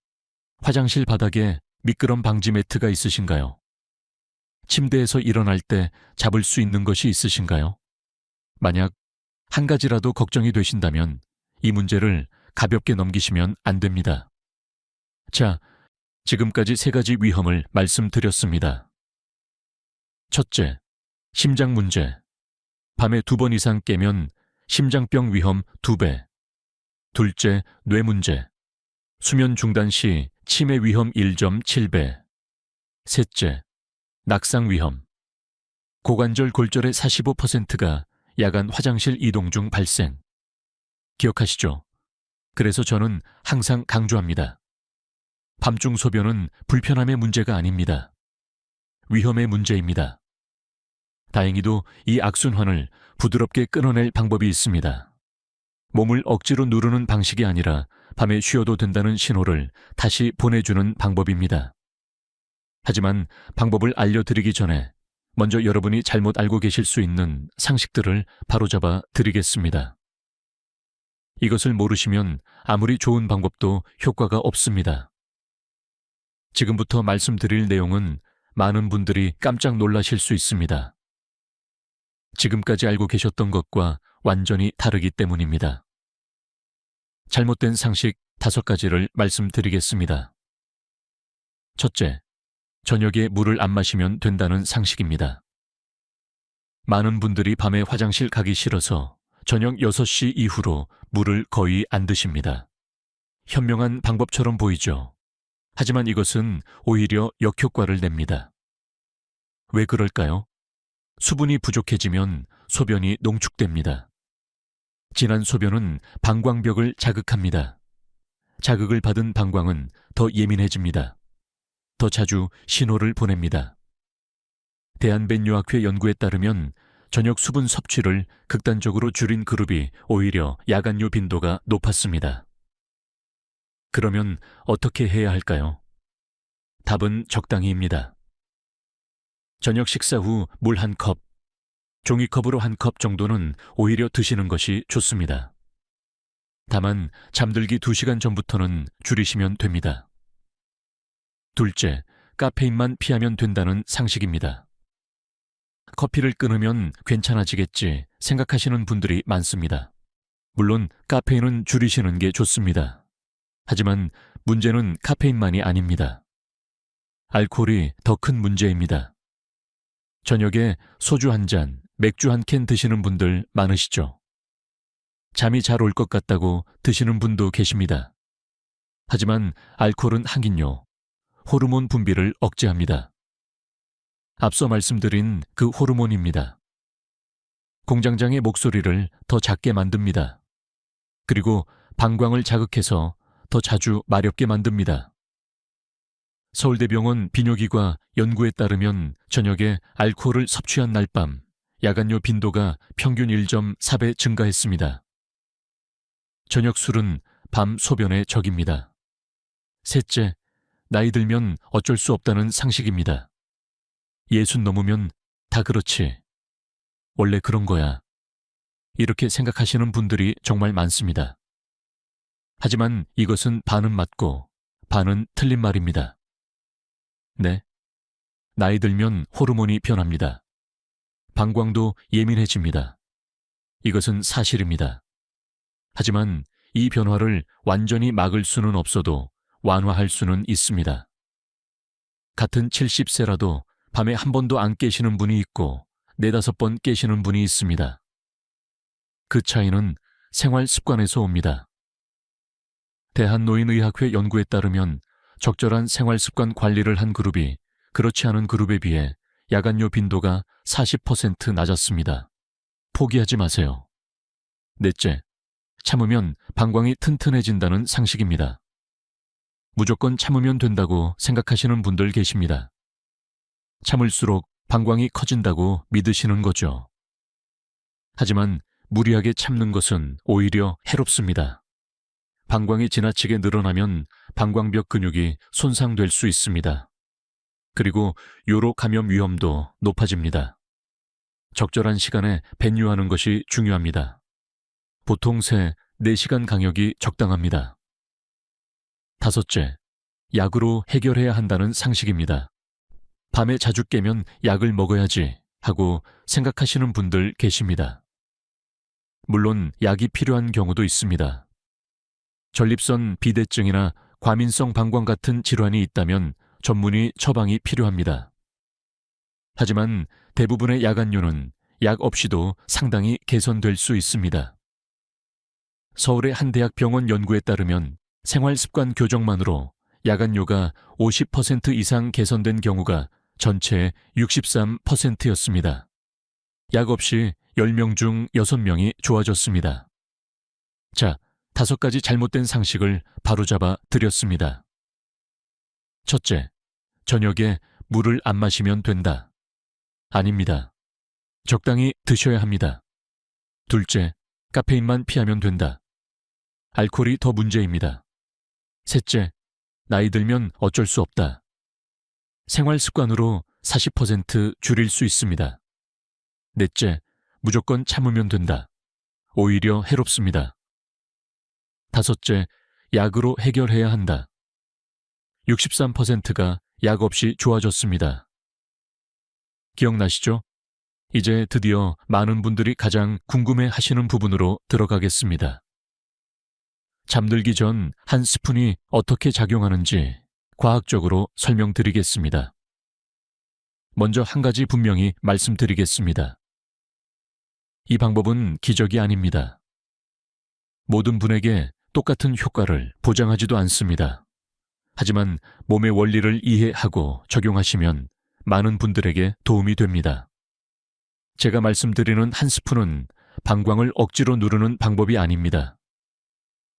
화장실 바닥에 미끄럼 방지 매트가 있으신가요? 침대에서 일어날 때 잡을 수 있는 것이 있으신가요? 만약 한 가지라도 걱정이 되신다면 이 문제를 가볍게 넘기시면 안 됩니다. 자, 지금까지 3가지 위험을 말씀드렸습니다. 첫째, 심장 문제. 밤에 2번 이상 깨면 심장병 위험 2배. 둘째, 뇌 문제. 수면 중단 시 치매 위험 1.7배. 셋째, 낙상 위험. 고관절 골절의 45%가 야간 화장실 이동 중 발생. 기억하시죠? 그래서 저는 항상 강조합니다. 밤중 소변은 불편함의 문제가 아닙니다. 위험의 문제입니다. 다행히도 이 악순환을 부드럽게 끊어낼 방법이 있습니다. 몸을 억지로 누르는 방식이 아니라 밤에 쉬어도 된다는 신호를 다시 보내주는 방법입니다. 하지만 방법을 알려드리기 전에 먼저 여러분이 잘못 알고 계실 수 있는 상식들을 바로잡아 드리겠습니다. 이것을 모르시면 아무리 좋은 방법도 효과가 없습니다. 지금부터 말씀드릴 내용은 많은 분들이 깜짝 놀라실 수 있습니다. 지금까지 알고 계셨던 것과 완전히 다르기 때문입니다. 잘못된 상식 5가지를 말씀드리겠습니다. 첫째, 저녁에 물을 안 마시면 된다는 상식입니다. 많은 분들이 밤에 화장실 가기 싫어서 저녁 6시 이후로 물을 거의 안 드십니다. 현명한 방법처럼 보이죠. 하지만 이것은 오히려 역효과를 냅니다. 왜 그럴까요? 수분이 부족해지면 소변이 농축됩니다. 진한 소변은 방광벽을 자극합니다. 자극을 받은 방광은 더 예민해집니다. 더 자주 신호를 보냅니다. 대한변요학회 연구에 따르면 저녁 수분 섭취를 극단적으로 줄인 그룹이 오히려 야간요 빈도가 높았습니다. 그러면 어떻게 해야 할까요? 답은 적당히입니다. 저녁 식사 후 물 한 컵, 종이컵으로 한 컵 정도는 오히려 드시는 것이 좋습니다. 다만 잠들기 2시간 전부터는 줄이시면 됩니다. 둘째, 카페인만 피하면 된다는 상식입니다. 커피를 끊으면 괜찮아지겠지 생각하시는 분들이 많습니다. 물론 카페인은 줄이시는 게 좋습니다. 하지만 문제는 카페인만이 아닙니다. 알코올이 더 큰 문제입니다. 저녁에 소주 한 잔, 맥주 한 캔 드시는 분들 많으시죠? 잠이 잘 올 것 같다고 드시는 분도 계십니다. 하지만 알코올은 항인료, 호르몬 분비를 억제합니다. 앞서 말씀드린 그 호르몬입니다. 공장장의 목소리를 더 작게 만듭니다. 그리고 방광을 자극해서 더 자주 마렵게 만듭니다. 서울대병원 비뇨기과 연구에 따르면 저녁에 알코올을 섭취한 날 밤 야간요 빈도가 평균 1.4배 증가했습니다. 저녁 술은 밤 소변의 적입니다. 셋째, 나이 들면 어쩔 수 없다는 상식입니다. 60 넘으면 다 그렇지. 원래 그런 거야. 이렇게 생각하시는 분들이 정말 많습니다. 하지만 이것은 반은 맞고 반은 틀린 말입니다. 네. 나이 들면 호르몬이 변합니다. 방광도 예민해집니다. 이것은 사실입니다. 하지만 이 변화를 완전히 막을 수는 없어도 완화할 수는 있습니다. 같은 70세라도 밤에 한 번도 안 깨시는 분이 있고 4-5번 깨시는 분이 있습니다. 그 차이는 생활 습관에서 옵니다. 대한노인의학회 연구에 따르면 적절한 생활 습관 관리를 한 그룹이 그렇지 않은 그룹에 비해 야간요 빈도가 40% 낮았습니다. 포기하지 마세요. 넷째, 참으면 방광이 튼튼해진다는 상식입니다. 무조건 참으면 된다고 생각하시는 분들 계십니다. 참을수록 방광이 커진다고 믿으시는 거죠. 하지만 무리하게 참는 것은 오히려 해롭습니다. 방광이 지나치게 늘어나면 방광벽 근육이 손상될 수 있습니다. 그리고 요로 감염 위험도 높아집니다. 적절한 시간에 배뇨하는 것이 중요합니다. 보통 새 4시간 강역이 적당합니다. 다섯째, 약으로 해결해야 한다는 상식입니다. 밤에 자주 깨면 약을 먹어야지 하고 생각하시는 분들 계십니다. 물론 약이 필요한 경우도 있습니다. 전립선 비대증이나 과민성 방광 같은 질환이 있다면 전문의 처방이 필요합니다. 하지만 대부분의 야간요는 약 없이도 상당히 개선될 수 있습니다. 서울의 한 대학 병원 연구에 따르면 생활습관 교정만으로 야간요가 50% 이상 개선된 경우가 전체의 63%였습니다. 약 없이 10명 중 6명이 좋아졌습니다. 자, 5가지 잘못된 상식을 바로잡아 드렸습니다. 첫째, 저녁에 물을 안 마시면 된다. 아닙니다. 적당히 드셔야 합니다. 둘째, 카페인만 피하면 된다. 알코올이 더 문제입니다. 셋째, 나이 들면 어쩔 수 없다. 생활 습관으로 40% 줄일 수 있습니다. 넷째, 무조건 참으면 된다. 오히려 해롭습니다. 다섯째, 약으로 해결해야 한다. 63%가 약 없이 좋아졌습니다. 기억나시죠? 이제 드디어 많은 분들이 가장 궁금해 하시는 부분으로 들어가겠습니다. 잠들기 전 한 스푼이 어떻게 작용하는지 과학적으로 설명드리겠습니다. 먼저 한 가지 분명히 말씀드리겠습니다. 이 방법은 기적이 아닙니다. 모든 분에게 똑같은 효과를 보장하지도 않습니다. 하지만 몸의 원리를 이해하고 적용하시면 많은 분들에게 도움이 됩니다. 제가 말씀드리는 한 스푼은 방광을 억지로 누르는 방법이 아닙니다.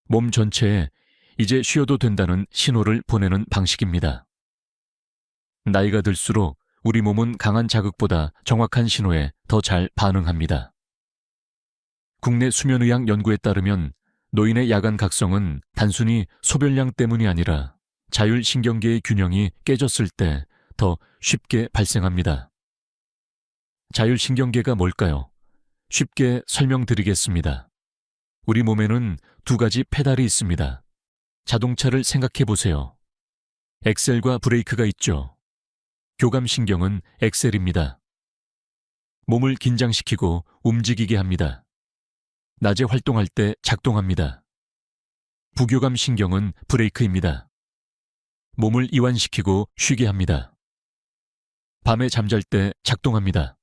몸 전체에 이제 쉬어도 된다는 신호를 보내는 방식입니다. 나이가 들수록 우리 몸은 강한 자극보다 정확한 신호에 더 잘 반응합니다. 국내 수면의학 연구에 따르면 노인의 야간 각성은 단순히 소변량 때문이 아니라 자율신경계의 균형이 깨졌을 때 더 쉽게 발생합니다. 자율신경계가 뭘까요? 쉽게 설명드리겠습니다. 우리 몸에는 두 가지 페달이 있습니다. 자동차를 생각해 보세요. 엑셀과 브레이크가 있죠. 교감신경은 엑셀입니다. 몸을 긴장시키고 움직이게 합니다. 낮에 활동할 때 작동합니다. 부교감신경은 브레이크입니다. 몸을 이완시키고 쉬게 합니다. 밤에 잠잘 때 작동합니다.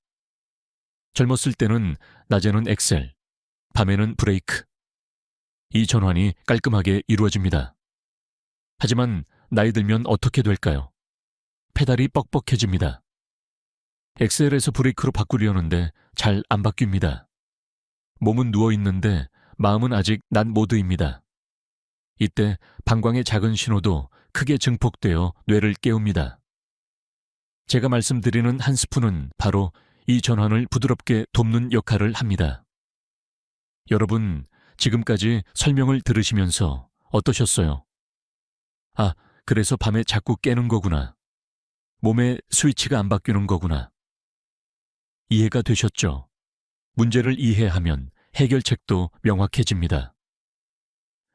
젊었을 때는 낮에는 엑셀, 밤에는 브레이크. 이 전환이 깔끔하게 이루어집니다. 하지만 나이 들면 어떻게 될까요? 페달이 뻑뻑해집니다. 엑셀에서 브레이크로 바꾸려는데 잘 안 바뀝니다. 몸은 누워있는데 마음은 아직 낮 모드입니다. 이때 방광의 작은 신호도 크게 증폭되어 뇌를 깨웁니다. 제가 말씀드리는 한 스푼은 바로 이 전환을 부드럽게 돕는 역할을 합니다. 여러분, 지금까지 설명을 들으시면서 어떠셨어요? 아, 그래서 밤에 자꾸 깨는 거구나. 몸의 스위치가 안 바뀌는 거구나. 이해가 되셨죠? 문제를 이해하면 해결책도 명확해집니다.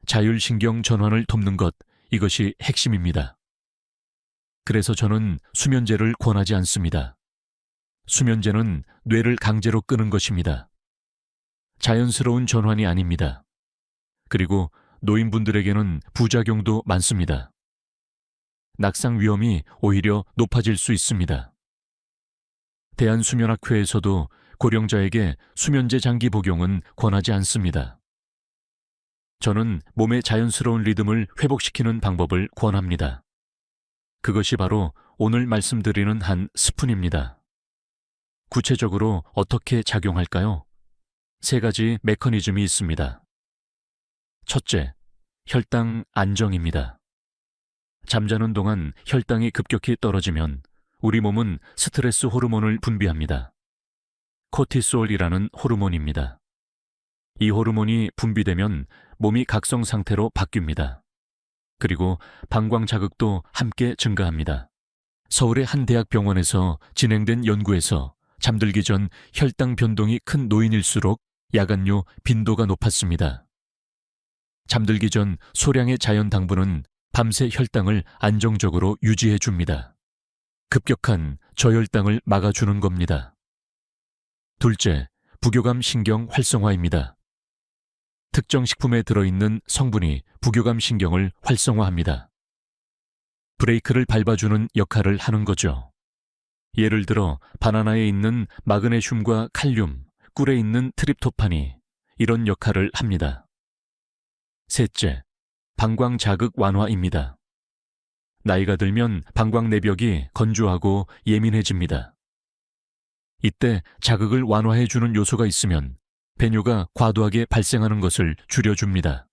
자율신경 전환을 돕는 것, 이것이 핵심입니다. 그래서 저는 수면제를 권하지 않습니다. 수면제는 뇌를 강제로 끄는 것입니다. 자연스러운 전환이 아닙니다. 그리고 노인분들에게는 부작용도 많습니다. 낙상 위험이 오히려 높아질 수 있습니다. 대한수면학회에서도 고령자에게 수면제 장기 복용은 권하지 않습니다. 저는 몸의 자연스러운 리듬을 회복시키는 방법을 권합니다. 그것이 바로 오늘 말씀드리는 한 스푼입니다. 구체적으로 어떻게 작용할까요? 세 가지 메커니즘이 있습니다. 첫째, 혈당 안정입니다. 잠자는 동안 혈당이 급격히 떨어지면 우리 몸은 스트레스 호르몬을 분비합니다. 코티솔이라는 호르몬입니다. 이 호르몬이 분비되면 몸이 각성 상태로 바뀝니다. 그리고 방광 자극도 함께 증가합니다. 서울의 한 대학병원에서 진행된 연구에서 잠들기 전 혈당 변동이 큰 노인일수록 야간뇨 빈도가 높았습니다. 잠들기 전 소량의 자연 당분은 밤새 혈당을 안정적으로 유지해 줍니다. 급격한 저혈당을 막아주는 겁니다. 둘째, 부교감 신경 활성화입니다. 특정 식품에 들어있는 성분이 부교감 신경을 활성화합니다. 브레이크를 밟아주는 역할을 하는 거죠. 예를 들어 바나나에 있는 마그네슘과 칼륨, 꿀에 있는 트립토판이 이런 역할을 합니다. 셋째, 방광 자극 완화입니다. 나이가 들면 방광 내벽이 건조하고 예민해집니다. 이때 자극을 완화해주는 요소가 있으면 배뇨가 과도하게 발생하는 것을 줄여줍니다.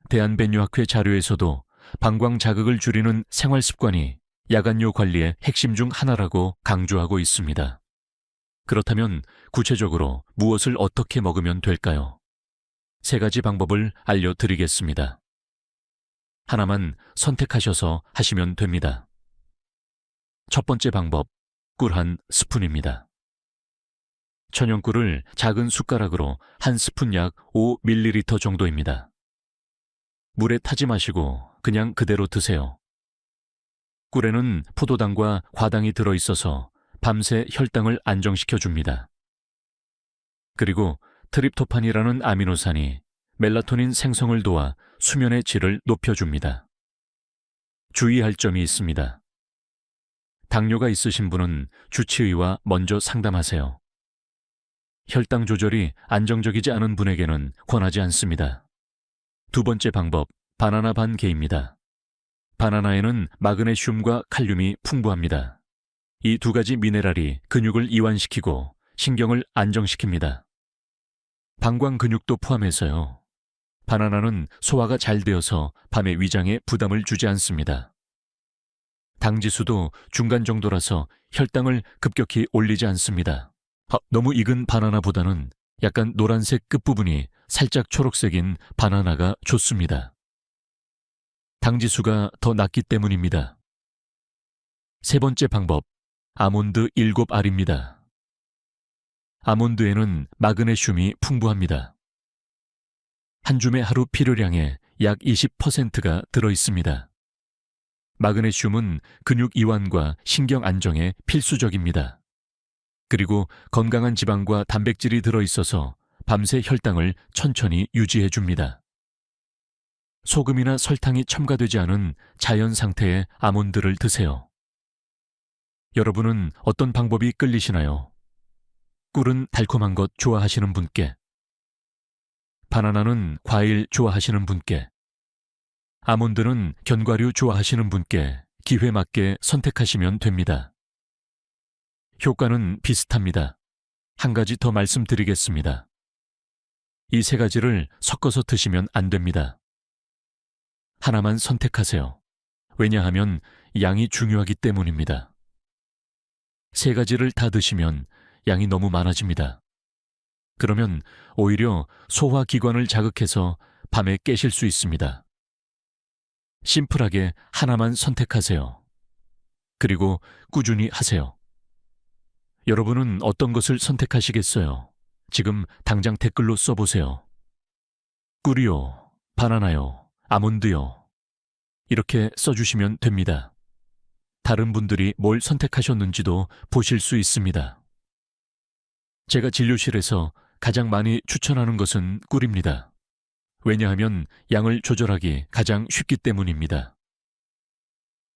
대한배뇨학회 자료에서도 방광 자극을 줄이는 생활습관이 야간뇨 관리의 핵심 중 하나라고 강조하고 있습니다. 그렇다면 구체적으로 무엇을 어떻게 먹으면 될까요? 세 가지 방법을 알려드리겠습니다. 하나만 선택하셔서 하시면 됩니다. 첫 번째 방법, 꿀 한 스푼입니다. 천연꿀을 작은 숟가락으로 한 스푼 약 5ml 정도입니다. 물에 타지 마시고 그냥 그대로 드세요. 꿀에는 포도당과 과당이 들어있어서 밤새 혈당을 안정시켜 줍니다. 그리고 트립토판이라는 아미노산이 멜라토닌 생성을 도와 수면의 질을 높여줍니다. 주의할 점이 있습니다. 당뇨가 있으신 분은 주치의와 먼저 상담하세요. 혈당 조절이 안정적이지 않은 분에게는 권하지 않습니다. 두 번째 방법, 바나나 반 개입니다. 바나나에는 마그네슘과 칼륨이 풍부합니다. 이 두 가지 미네랄이 근육을 이완시키고 신경을 안정시킵니다. 방광 근육도 포함해서요. 바나나는 소화가 잘 되어서 밤에 위장에 부담을 주지 않습니다. 당지수도 중간 정도라서 혈당을 급격히 올리지 않습니다. 너무 익은 바나나보다는 약간 노란색 끝부분이 살짝 초록색인 바나나가 좋습니다. 당지수가 더 낮기 때문입니다. 세 번째 방법, 아몬드 7알입니다. 아몬드에는 마그네슘이 풍부합니다. 한 줌의 하루 필요량의 약 20%가 들어있습니다. 마그네슘은 근육 이완과 신경 안정에 필수적입니다. 그리고 건강한 지방과 단백질이 들어있어서 밤새 혈당을 천천히 유지해줍니다. 소금이나 설탕이 첨가되지 않은 자연 상태의 아몬드를 드세요. 여러분은 어떤 방법이 끌리시나요? 꿀은 달콤한 것 좋아하시는 분께, 바나나는 과일 좋아하시는 분께, 아몬드는 견과류 좋아하시는 분께 기회 맞게 선택하시면 됩니다. 효과는 비슷합니다. 한 가지 더 말씀드리겠습니다. 이 세 가지를 섞어서 드시면 안 됩니다. 하나만 선택하세요. 왜냐하면 양이 중요하기 때문입니다. 세 가지를 다 드시면 양이 너무 많아집니다. 그러면 오히려 소화기관을 자극해서 밤에 깨실 수 있습니다. 심플하게 하나만 선택하세요. 그리고 꾸준히 하세요. 여러분은 어떤 것을 선택하시겠어요? 지금 당장 댓글로 써보세요. 꿀이요, 바나나요, 아몬드요. 이렇게 써주시면 됩니다. 다른 분들이 뭘 선택하셨는지도 보실 수 있습니다. 제가 진료실에서 가장 많이 추천하는 것은 꿀입니다. 왜냐하면 양을 조절하기 가장 쉽기 때문입니다.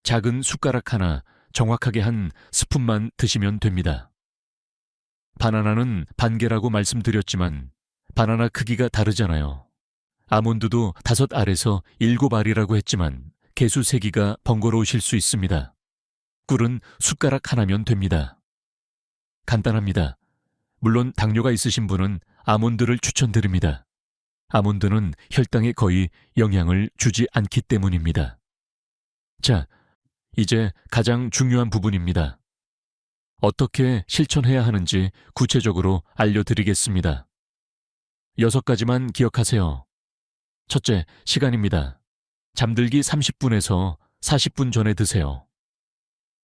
작은 숟가락 하나 정확하게 한 스푼만 드시면 됩니다. 바나나는 반개라고 말씀드렸지만 바나나 크기가 다르잖아요. 아몬드도 5알에서 7알이라고 했지만 개수 세기가 번거로우실 수 있습니다. 꿀은 숟가락 하나면 됩니다. 간단합니다. 물론 당뇨가 있으신 분은 아몬드를 추천드립니다. 아몬드는 혈당에 거의 영향을 주지 않기 때문입니다. 자, 이제 가장 중요한 부분입니다. 어떻게 실천해야 하는지 구체적으로 알려드리겠습니다. 6가지만 기억하세요. 첫째, 시간입니다. 잠들기 30분에서 40분 전에 드세요.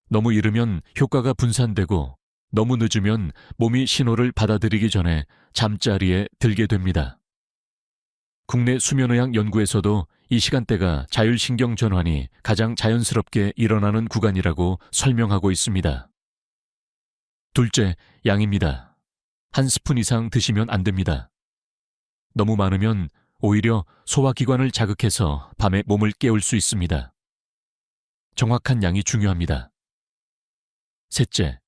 너무 이르면 효과가 분산되고 너무 늦으면 몸이 신호를 받아들이기 전에 잠자리에 들게 됩니다. 국내 수면의학 연구에서도 이 시간대가 자율신경 전환이 가장 자연스럽게 일어나는 구간이라고 설명하고 있습니다. 둘째, 양입니다. 한 스푼 이상 드시면 안 됩니다. 너무 많으면 오히려 소화기관을 자극해서 밤에 몸을 깨울 수 있습니다. 정확한 양이 중요합니다. 셋째,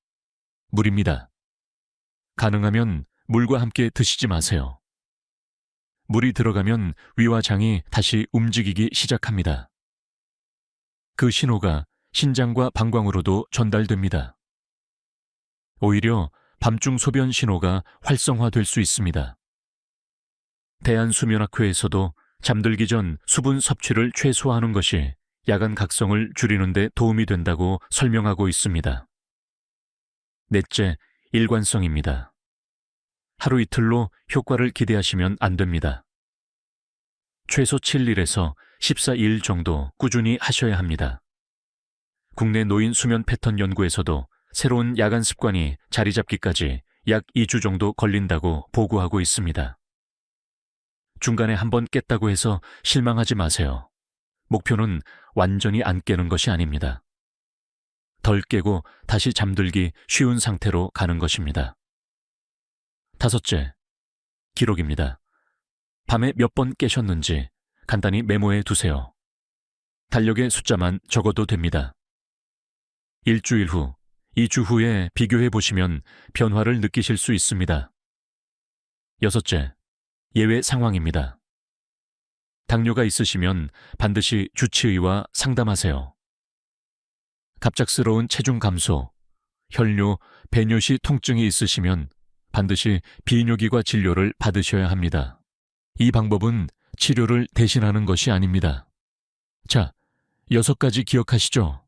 물입니다. 가능하면 물과 함께 드시지 마세요. 물이 들어가면 위와 장이 다시 움직이기 시작합니다. 그 신호가 신장과 방광으로도 전달됩니다. 오히려 밤중 소변 신호가 활성화될 수 있습니다. 대한수면학회에서도 잠들기 전 수분 섭취를 최소화하는 것이 야간 각성을 줄이는 데 도움이 된다고 설명하고 있습니다. 넷째, 일관성입니다. 하루 이틀로 효과를 기대하시면 안 됩니다. 최소 7일에서 14일 정도 꾸준히 하셔야 합니다. 국내 노인 수면 패턴 연구에서도 새로운 야간 습관이 자리 잡기까지 약 2주 정도 걸린다고 보고하고 있습니다. 중간에 한번 깼다고 해서 실망하지 마세요. 목표는 완전히 안 깨는 것이 아닙니다. 덜 깨고 다시 잠들기 쉬운 상태로 가는 것입니다. 다섯째, 기록입니다. 밤에 몇 번 깨셨는지 간단히 메모해 두세요. 달력의 숫자만 적어도 됩니다. 일주일 후, 2주 후에 비교해 보시면 변화를 느끼실 수 있습니다. 여섯째, 예외 상황입니다. 당뇨가 있으시면 반드시 주치의와 상담하세요. 갑작스러운 체중 감소, 혈뇨, 배뇨시 통증이 있으시면 반드시 비뇨기과 진료를 받으셔야 합니다. 이 방법은 치료를 대신하는 것이 아닙니다. 자, 6가지 기억하시죠?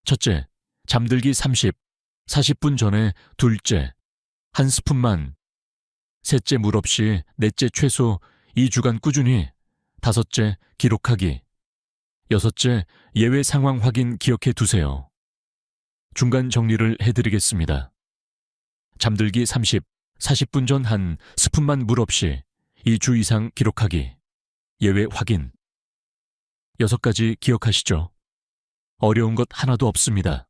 첫째, 잠들기 40분 전에 둘째, 한 스푼만. 셋째, 물 없이. 넷째, 최소 2주간 꾸준히. 다섯째, 기록하기. 여섯째, 예외 상황 확인 기억해 두세요. 중간 정리를 해드리겠습니다. 잠들기 40분 전 한 스푼만 물 없이 2주 이상 기록하기. 예외 확인. 6가지 기억하시죠? 어려운 것 하나도 없습니다.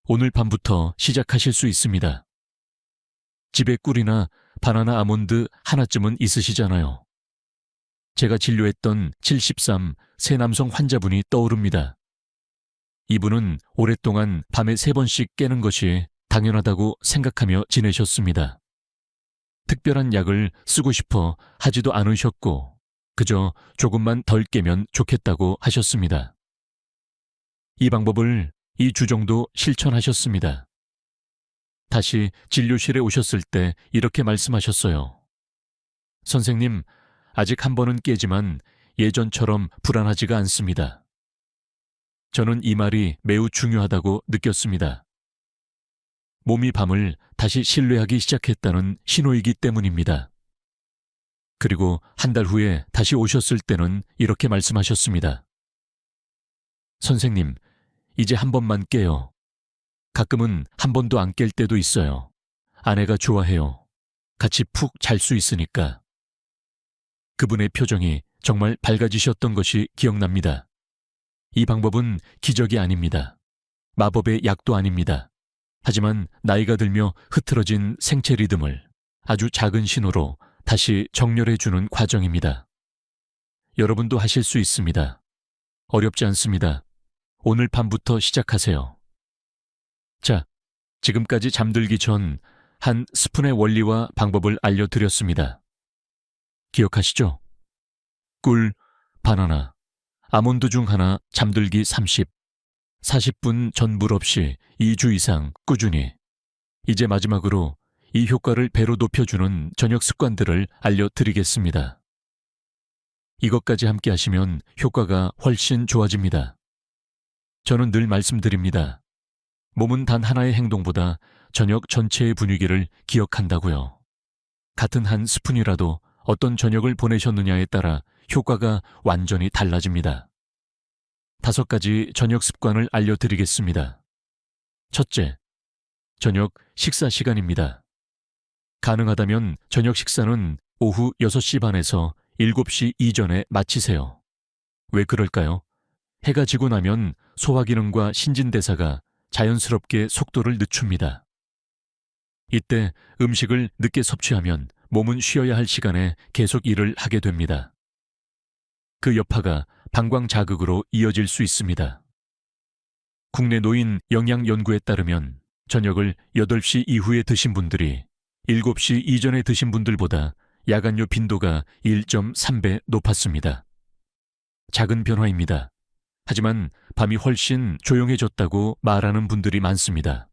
오늘 밤부터 시작하실 수 있습니다. 집에 꿀이나 바나나 아몬드 하나쯤은 있으시잖아요. 제가 진료했던 73 새 남성 환자분이 떠오릅니다. 이분은 오랫동안 밤에 3번씩 깨는 것이 당연하다고 생각하며 지내셨습니다. 특별한 약을 쓰고 싶어 하지도 않으셨고 그저 조금만 덜 깨면 좋겠다고 하셨습니다. 이 방법을 2주 정도 실천하셨습니다. 다시 진료실에 오셨을 때 이렇게 말씀하셨어요. 선생님, 아직 한 번은 깨지만 예전처럼 불안하지가 않습니다. 저는 이 말이 매우 중요하다고 느꼈습니다. 몸이 밤을 다시 신뢰하기 시작했다는 신호이기 때문입니다. 그리고 한 달 후에 다시 오셨을 때는 이렇게 말씀하셨습니다. 선생님, 이제 한 번만 깨요. 가끔은 한 번도 안 깰 때도 있어요. 아내가 좋아해요. 같이 푹 잘 수 있으니까. 그분의 표정이 정말 밝아지셨던 것이 기억납니다. 이 방법은 기적이 아닙니다. 마법의 약도 아닙니다. 하지만 나이가 들며 흐트러진 생체 리듬을 아주 작은 신호로 다시 정렬해주는 과정입니다. 여러분도 하실 수 있습니다. 어렵지 않습니다. 오늘 밤부터 시작하세요. 자, 지금까지 잠들기 전 한 스푼의 원리와 방법을 알려드렸습니다. 기억하시죠? 꿀, 바나나, 아몬드 중 하나 잠들기 40분 전 물 없이 2주 이상 꾸준히. 이제 마지막으로 이 효과를 배로 높여주는 저녁 습관들을 알려드리겠습니다. 이것까지 함께 하시면 효과가 훨씬 좋아집니다. 저는 늘 말씀드립니다. 몸은 단 하나의 행동보다 저녁 전체의 분위기를 기억한다고요. 같은 한 스푼이라도 어떤 저녁을 보내셨느냐에 따라 효과가 완전히 달라집니다. 5가지 저녁 습관을 알려드리겠습니다. 첫째, 저녁 식사 시간입니다. 가능하다면 저녁 식사는 오후 6시 반에서 7시 이전에 마치세요. 왜 그럴까요? 해가 지고 나면 소화기능과 신진대사가 자연스럽게 속도를 늦춥니다. 이때 음식을 늦게 섭취하면 몸은 쉬어야 할 시간에 계속 일을 하게 됩니다. 그 여파가 방광 자극으로 이어질 수 있습니다. 국내 노인 영양 연구에 따르면 저녁을 8시 이후에 드신 분들이 7시 이전에 드신 분들보다 야간요 빈도가 1.3배 높았습니다. 작은 변화입니다. 하지만 밤이 훨씬 조용해졌다고 말하는 분들이 많습니다.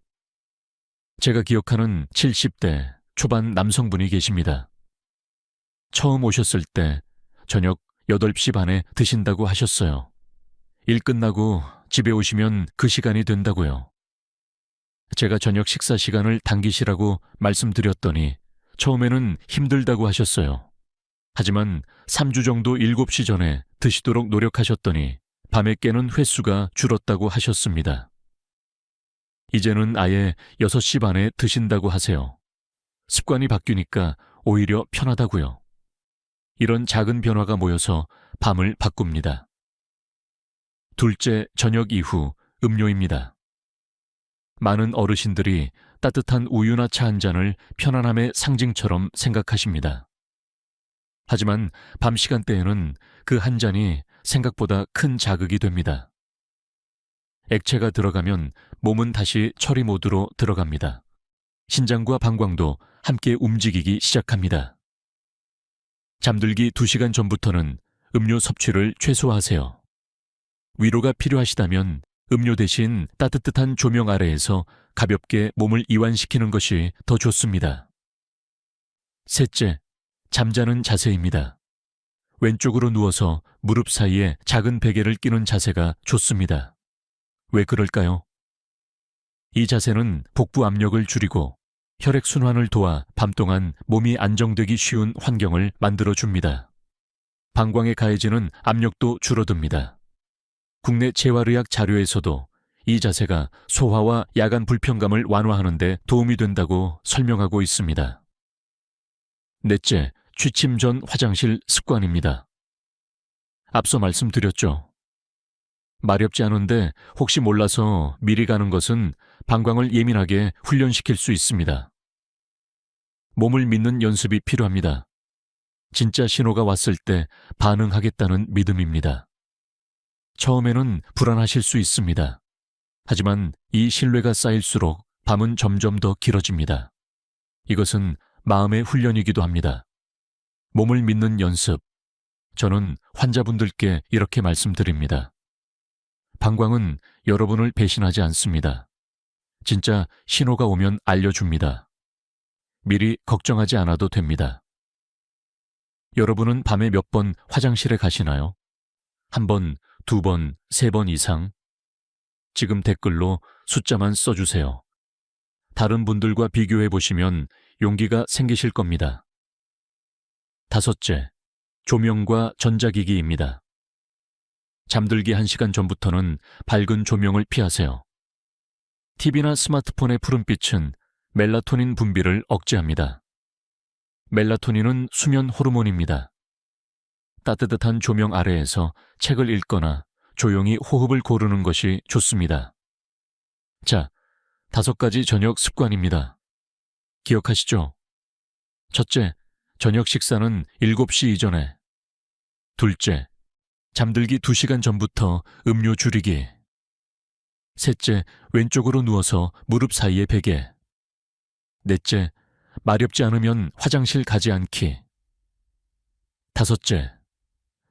제가 기억하는 70대 초반 남성분이 계십니다. 처음 오셨을 때 저녁 8시 반에 드신다고 하셨어요. 일 끝나고 집에 오시면 그 시간이 된다고요. 제가 저녁 식사 시간을 당기시라고 말씀드렸더니 처음에는 힘들다고 하셨어요. 하지만 3주 정도 7시 전에 드시도록 노력하셨더니 밤에 깨는 횟수가 줄었다고 하셨습니다. 이제는 아예 6시 반에 드신다고 하세요. 습관이 바뀌니까 오히려 편하다고요. 이런 작은 변화가 모여서 밤을 바꿉니다. 둘째, 저녁 이후 음료입니다. 많은 어르신들이 따뜻한 우유나 차 한 잔을 편안함의 상징처럼 생각하십니다. 하지만 밤 시간대에는 그 한 잔이 생각보다 큰 자극이 됩니다. 액체가 들어가면 몸은 다시 처리 모드로 들어갑니다. 신장과 방광도 함께 움직이기 시작합니다. 잠들기 2시간 전부터는 음료 섭취를 최소화하세요. 위로가 필요하시다면 음료 대신 따뜻한 조명 아래에서 가볍게 몸을 이완시키는 것이 더 좋습니다. 셋째, 잠자는 자세입니다. 왼쪽으로 누워서 무릎 사이에 작은 베개를 끼는 자세가 좋습니다. 왜 그럴까요? 이 자세는 복부 압력을 줄이고 혈액순환을 도와 밤 동안 몸이 안정되기 쉬운 환경을 만들어줍니다. 방광에 가해지는 압력도 줄어듭니다. 국내 재활의학 자료에서도 이 자세가 소화와 야간 불편감을 완화하는 데 도움이 된다고 설명하고 있습니다. 넷째, 취침 전 화장실 습관입니다. 앞서 말씀드렸죠. 마렵지 않은데 혹시 몰라서 미리 가는 것은 방광을 예민하게 훈련시킬 수 있습니다. 몸을 믿는 연습이 필요합니다. 진짜 신호가 왔을 때 반응하겠다는 믿음입니다. 처음에는 불안하실 수 있습니다. 하지만 이 신뢰가 쌓일수록 밤은 점점 더 길어집니다. 이것은 마음의 훈련이기도 합니다. 몸을 믿는 연습. 저는 환자분들께 이렇게 말씀드립니다. 방광은 여러분을 배신하지 않습니다. 진짜 신호가 오면 알려줍니다. 미리 걱정하지 않아도 됩니다. 여러분은 밤에 몇 번 화장실에 가시나요? 한 번, 두 번, 세 번 이상? 지금 댓글로 숫자만 써주세요. 다른 분들과 비교해 보시면 용기가 생기실 겁니다. 다섯째, 조명과 전자기기입니다. 잠들기 1시간 전부터는 밝은 조명을 피하세요. TV나 스마트폰의 푸른빛은 멜라토닌 분비를 억제합니다. 멜라토닌은 수면 호르몬입니다. 따뜻한 조명 아래에서 책을 읽거나 조용히 호흡을 고르는 것이 좋습니다. 자, 5가지 저녁 습관입니다. 기억하시죠? 첫째, 저녁 식사는 7시 이전에. 둘째, 잠들기 2시간 전부터 음료 줄이기. 셋째, 왼쪽으로 누워서 무릎 사이에 베개. 넷째, 마렵지 않으면 화장실 가지 않기. 다섯째,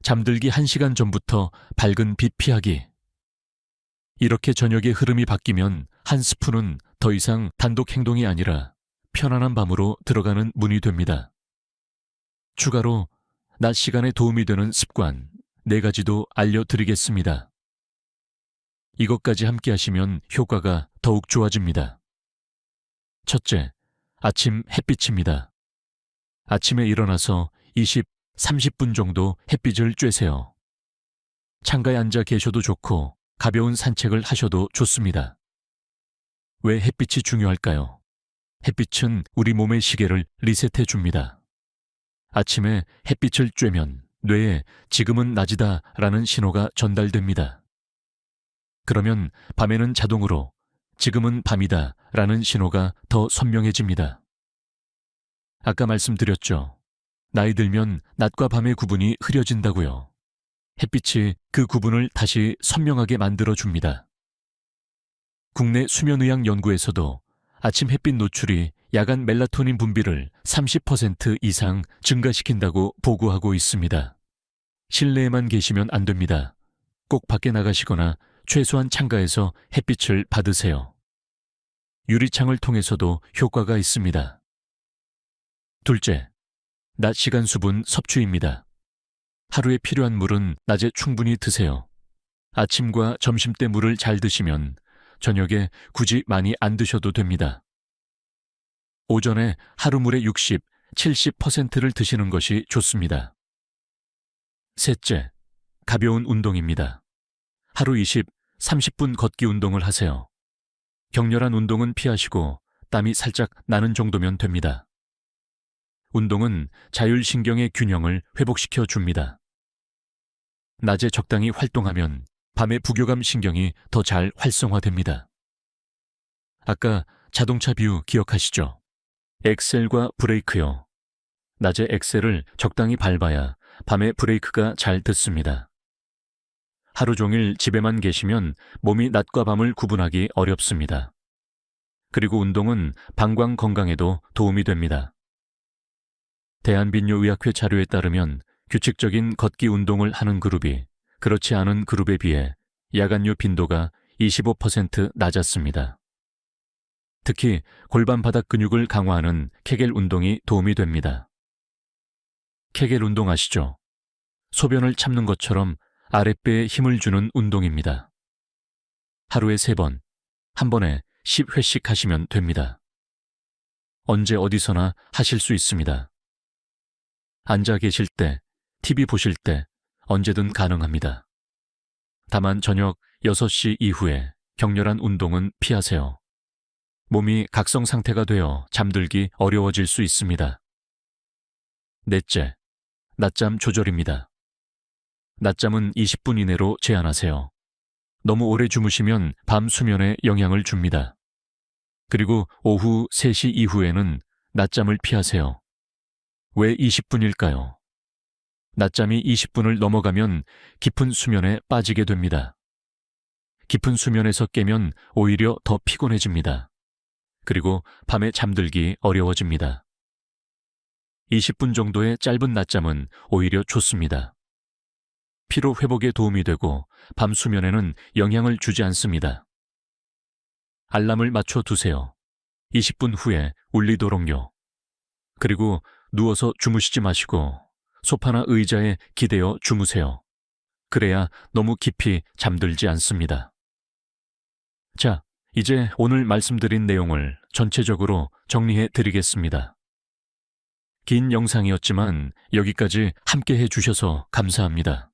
잠들기 1시간 전부터 밝은 빛 피하기. 이렇게 저녁의 흐름이 바뀌면 한 스푼은 더 이상 단독 행동이 아니라 편안한 밤으로 들어가는 문이 됩니다. 추가로 낮 시간에 도움이 되는 습관 4가지도 알려드리겠습니다. 이것까지 함께 하시면 효과가 더욱 좋아집니다. 첫째, 아침 햇빛입니다. 아침에 일어나서 30분 정도 햇빛을 쬐세요. 창가에 앉아 계셔도 좋고 가벼운 산책을 하셔도 좋습니다. 왜 햇빛이 중요할까요? 햇빛은 우리 몸의 시계를 리셋해 줍니다. 아침에 햇빛을 쬐면 뇌에 지금은 낮이다 라는 신호가 전달됩니다. 그러면 밤에는 자동으로 지금은 밤이다 라는 신호가 더 선명해집니다. 아까 말씀드렸죠. 나이 들면 낮과 밤의 구분이 흐려진다고요. 햇빛이 그 구분을 다시 선명하게 만들어줍니다. 국내 수면의학 연구에서도 아침 햇빛 노출이 야간 멜라토닌 분비를 30% 이상 증가시킨다고 보고하고 있습니다. 실내에만 계시면 안 됩니다. 꼭 밖에 나가시거나 최소한 창가에서 햇빛을 받으세요. 유리창을 통해서도 효과가 있습니다. 둘째, 낮 시간 수분 섭취입니다. 하루에 필요한 물은 낮에 충분히 드세요. 아침과 점심때 물을 잘 드시면 저녁에 굳이 많이 안 드셔도 됩니다. 오전에 하루 물의 60, 70%를 드시는 것이 좋습니다. 셋째, 가벼운 운동입니다. 하루 30분 걷기 운동을 하세요. 격렬한 운동은 피하시고 땀이 살짝 나는 정도면 됩니다. 운동은 자율신경의 균형을 회복시켜 줍니다. 낮에 적당히 활동하면 밤의 부교감 신경이 더 잘 활성화됩니다. 아까 자동차 비유 기억하시죠? 엑셀과 브레이크요. 낮에 엑셀을 적당히 밟아야 밤에 브레이크가 잘 듣습니다. 하루 종일 집에만 계시면 몸이 낮과 밤을 구분하기 어렵습니다. 그리고 운동은 방광 건강에도 도움이 됩니다. 대한빈뇨의학회 자료에 따르면 규칙적인 걷기 운동을 하는 그룹이 그렇지 않은 그룹에 비해 야간뇨 빈도가 25% 낮았습니다. 특히 골반 바닥 근육을 강화하는 케겔 운동이 도움이 됩니다. 케겔 운동 아시죠? 소변을 참는 것처럼 아랫배에 힘을 주는 운동입니다. 하루에 3번, 한 번에 10회씩 하시면 됩니다. 언제 어디서나 하실 수 있습니다. 앉아 계실 때, TV 보실 때 언제든 가능합니다. 다만 저녁 6시 이후에 격렬한 운동은 피하세요. 몸이 각성 상태가 되어 잠들기 어려워질 수 있습니다. 넷째, 낮잠 조절입니다. 낮잠은 20분 이내로 제한하세요. 너무 오래 주무시면 밤 수면에 영향을 줍니다. 그리고 오후 3시 이후에는 낮잠을 피하세요. 왜 20분일까요? 낮잠이 20분을 넘어가면 깊은 수면에 빠지게 됩니다. 깊은 수면에서 깨면 오히려 더 피곤해집니다. 그리고 밤에 잠들기 어려워집니다. 20분 정도의 짧은 낮잠은 오히려 좋습니다. 피로 회복에 도움이 되고 밤 수면에는 영향을 주지 않습니다. 알람을 맞춰 두세요. 20분 후에 울리도록요. 그리고 누워서 주무시지 마시고 소파나 의자에 기대어 주무세요. 그래야 너무 깊이 잠들지 않습니다. 자, 이제 오늘 말씀드린 내용을 전체적으로 정리해 드리겠습니다. 긴 영상이었지만 여기까지 함께 해주셔서 감사합니다.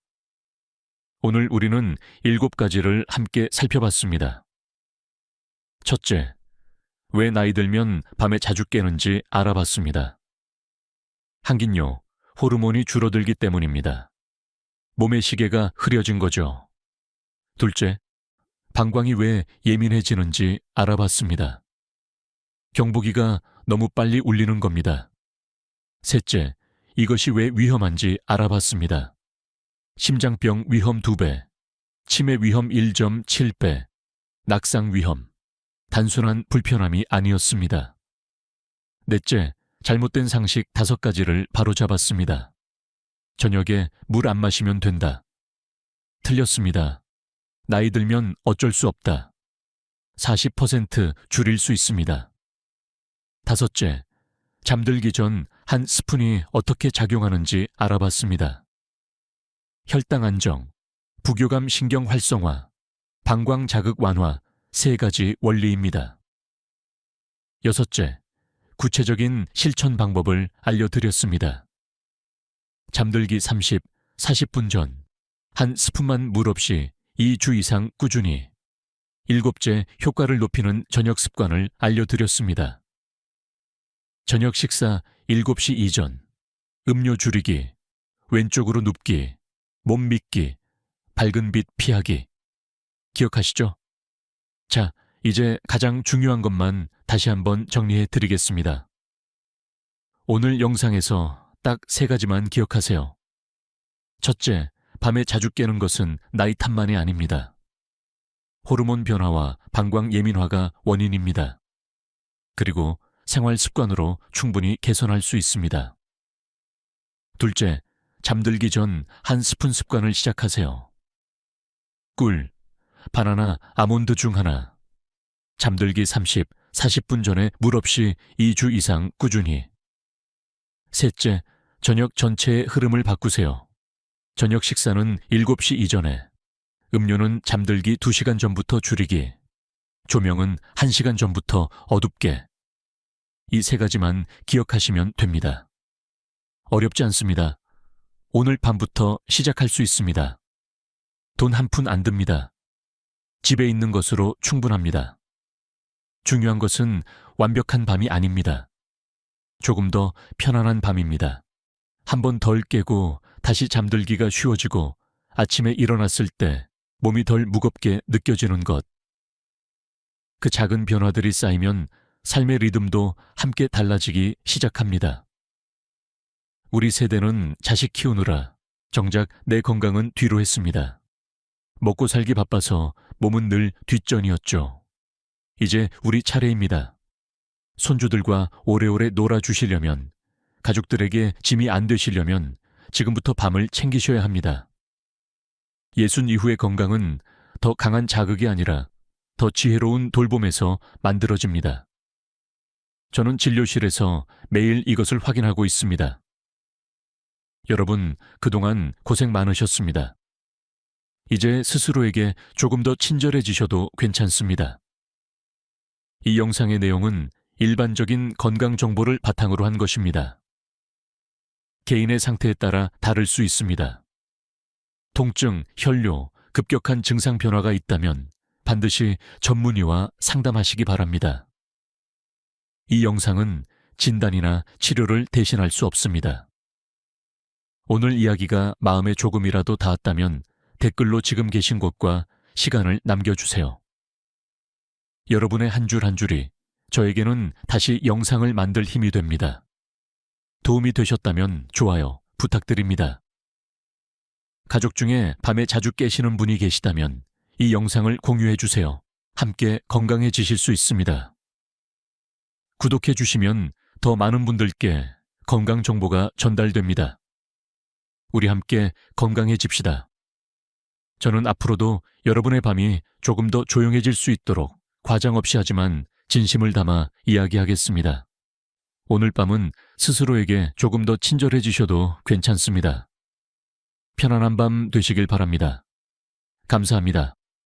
오늘 우리는 7가지를 함께 살펴봤습니다. 첫째, 왜 나이 들면 밤에 자주 깨는지 알아봤습니다. 항긴요, 호르몬이 줄어들기 때문입니다. 몸의 시계가 흐려진 거죠. 둘째, 방광이 왜 예민해지는지 알아봤습니다. 경보기가 너무 빨리 울리는 겁니다. 셋째, 이것이 왜 위험한지 알아봤습니다. 심장병 위험 2배, 치매 위험 1.7배, 낙상 위험, 단순한 불편함이 아니었습니다. 넷째, 잘못된 상식 5가지를 바로잡았습니다. 저녁에 물 안 마시면 된다. 틀렸습니다. 나이 들면 어쩔 수 없다. 40% 줄일 수 있습니다. 다섯째, 잠들기 전 한 스푼이 어떻게 작용하는지 알아봤습니다. 혈당 안정, 부교감 신경 활성화, 방광 자극 완화 3가지 원리입니다. 여섯째, 구체적인 실천 방법을 알려드렸습니다. 잠들기 30, 40분 전, 한 스푼만 물 없이 2주 이상 꾸준히. 7째, 효과를 높이는 저녁 습관을 알려드렸습니다. 저녁 식사 7시 이전, 음료 줄이기, 왼쪽으로 눕기, 몸 밑기, 밝은 빛 피하기. 기억하시죠? 자, 이제 가장 중요한 것만 다시 한번 정리해 드리겠습니다. 오늘 영상에서 딱 3가지만 기억하세요. 첫째, 밤에 자주 깨는 것은 나이 탓만이 아닙니다. 호르몬 변화와 방광 예민화가 원인입니다. 그리고 생활 습관으로 충분히 개선할 수 있습니다. 둘째, 잠들기 전 한 스푼 습관을 시작하세요. 꿀, 바나나, 아몬드 중 하나. 잠들기 30, 40분 전에 물 없이 2주 이상 꾸준히. 셋째, 저녁 전체의 흐름을 바꾸세요. 저녁 식사는 7시 이전에, 음료는 잠들기 2시간 전부터 줄이기, 조명은 1시간 전부터 어둡게. 이 3가지만 기억하시면 됩니다. 어렵지 않습니다. 오늘 밤부터 시작할 수 있습니다. 돈 한 푼 안 듭니다. 집에 있는 것으로 충분합니다. 중요한 것은 완벽한 밤이 아닙니다. 조금 더 편안한 밤입니다. 한 번 덜 깨고 다시 잠들기가 쉬워지고 아침에 일어났을 때 몸이 덜 무겁게 느껴지는 것. 그 작은 변화들이 쌓이면 삶의 리듬도 함께 달라지기 시작합니다. 우리 세대는 자식 키우느라 정작 내 건강은 뒤로 했습니다. 먹고 살기 바빠서 몸은 늘 뒷전이었죠. 이제 우리 차례입니다. 손주들과 오래오래 놀아주시려면, 가족들에게 짐이 안 되시려면 지금부터 밤을 챙기셔야 합니다. 60 이후의 건강은 더 강한 자극이 아니라 더 지혜로운 돌봄에서 만들어집니다. 저는 진료실에서 매일 이것을 확인하고 있습니다. 여러분, 그동안 고생 많으셨습니다. 이제 스스로에게 조금 더 친절해지셔도 괜찮습니다. 이 영상의 내용은 일반적인 건강 정보를 바탕으로 한 것입니다. 개인의 상태에 따라 다를 수 있습니다. 통증, 혈뇨, 급격한 증상 변화가 있다면 반드시 전문의와 상담하시기 바랍니다. 이 영상은 진단이나 치료를 대신할 수 없습니다. 오늘 이야기가 마음에 조금이라도 닿았다면 댓글로 지금 계신 곳과 시간을 남겨주세요. 여러분의 한 줄 한 줄이 저에게는 다시 영상을 만들 힘이 됩니다. 도움이 되셨다면 좋아요 부탁드립니다. 가족 중에 밤에 자주 깨시는 분이 계시다면 이 영상을 공유해 주세요. 함께 건강해지실 수 있습니다. 구독해 주시면 더 많은 분들께 건강 정보가 전달됩니다. 우리 함께 건강해집시다. 저는 앞으로도 여러분의 밤이 조금 더 조용해질 수 있도록 과장 없이 하지만 진심을 담아 이야기하겠습니다. 오늘 밤은 스스로에게 조금 더 친절해지셔도 괜찮습니다. 편안한 밤 되시길 바랍니다. 감사합니다.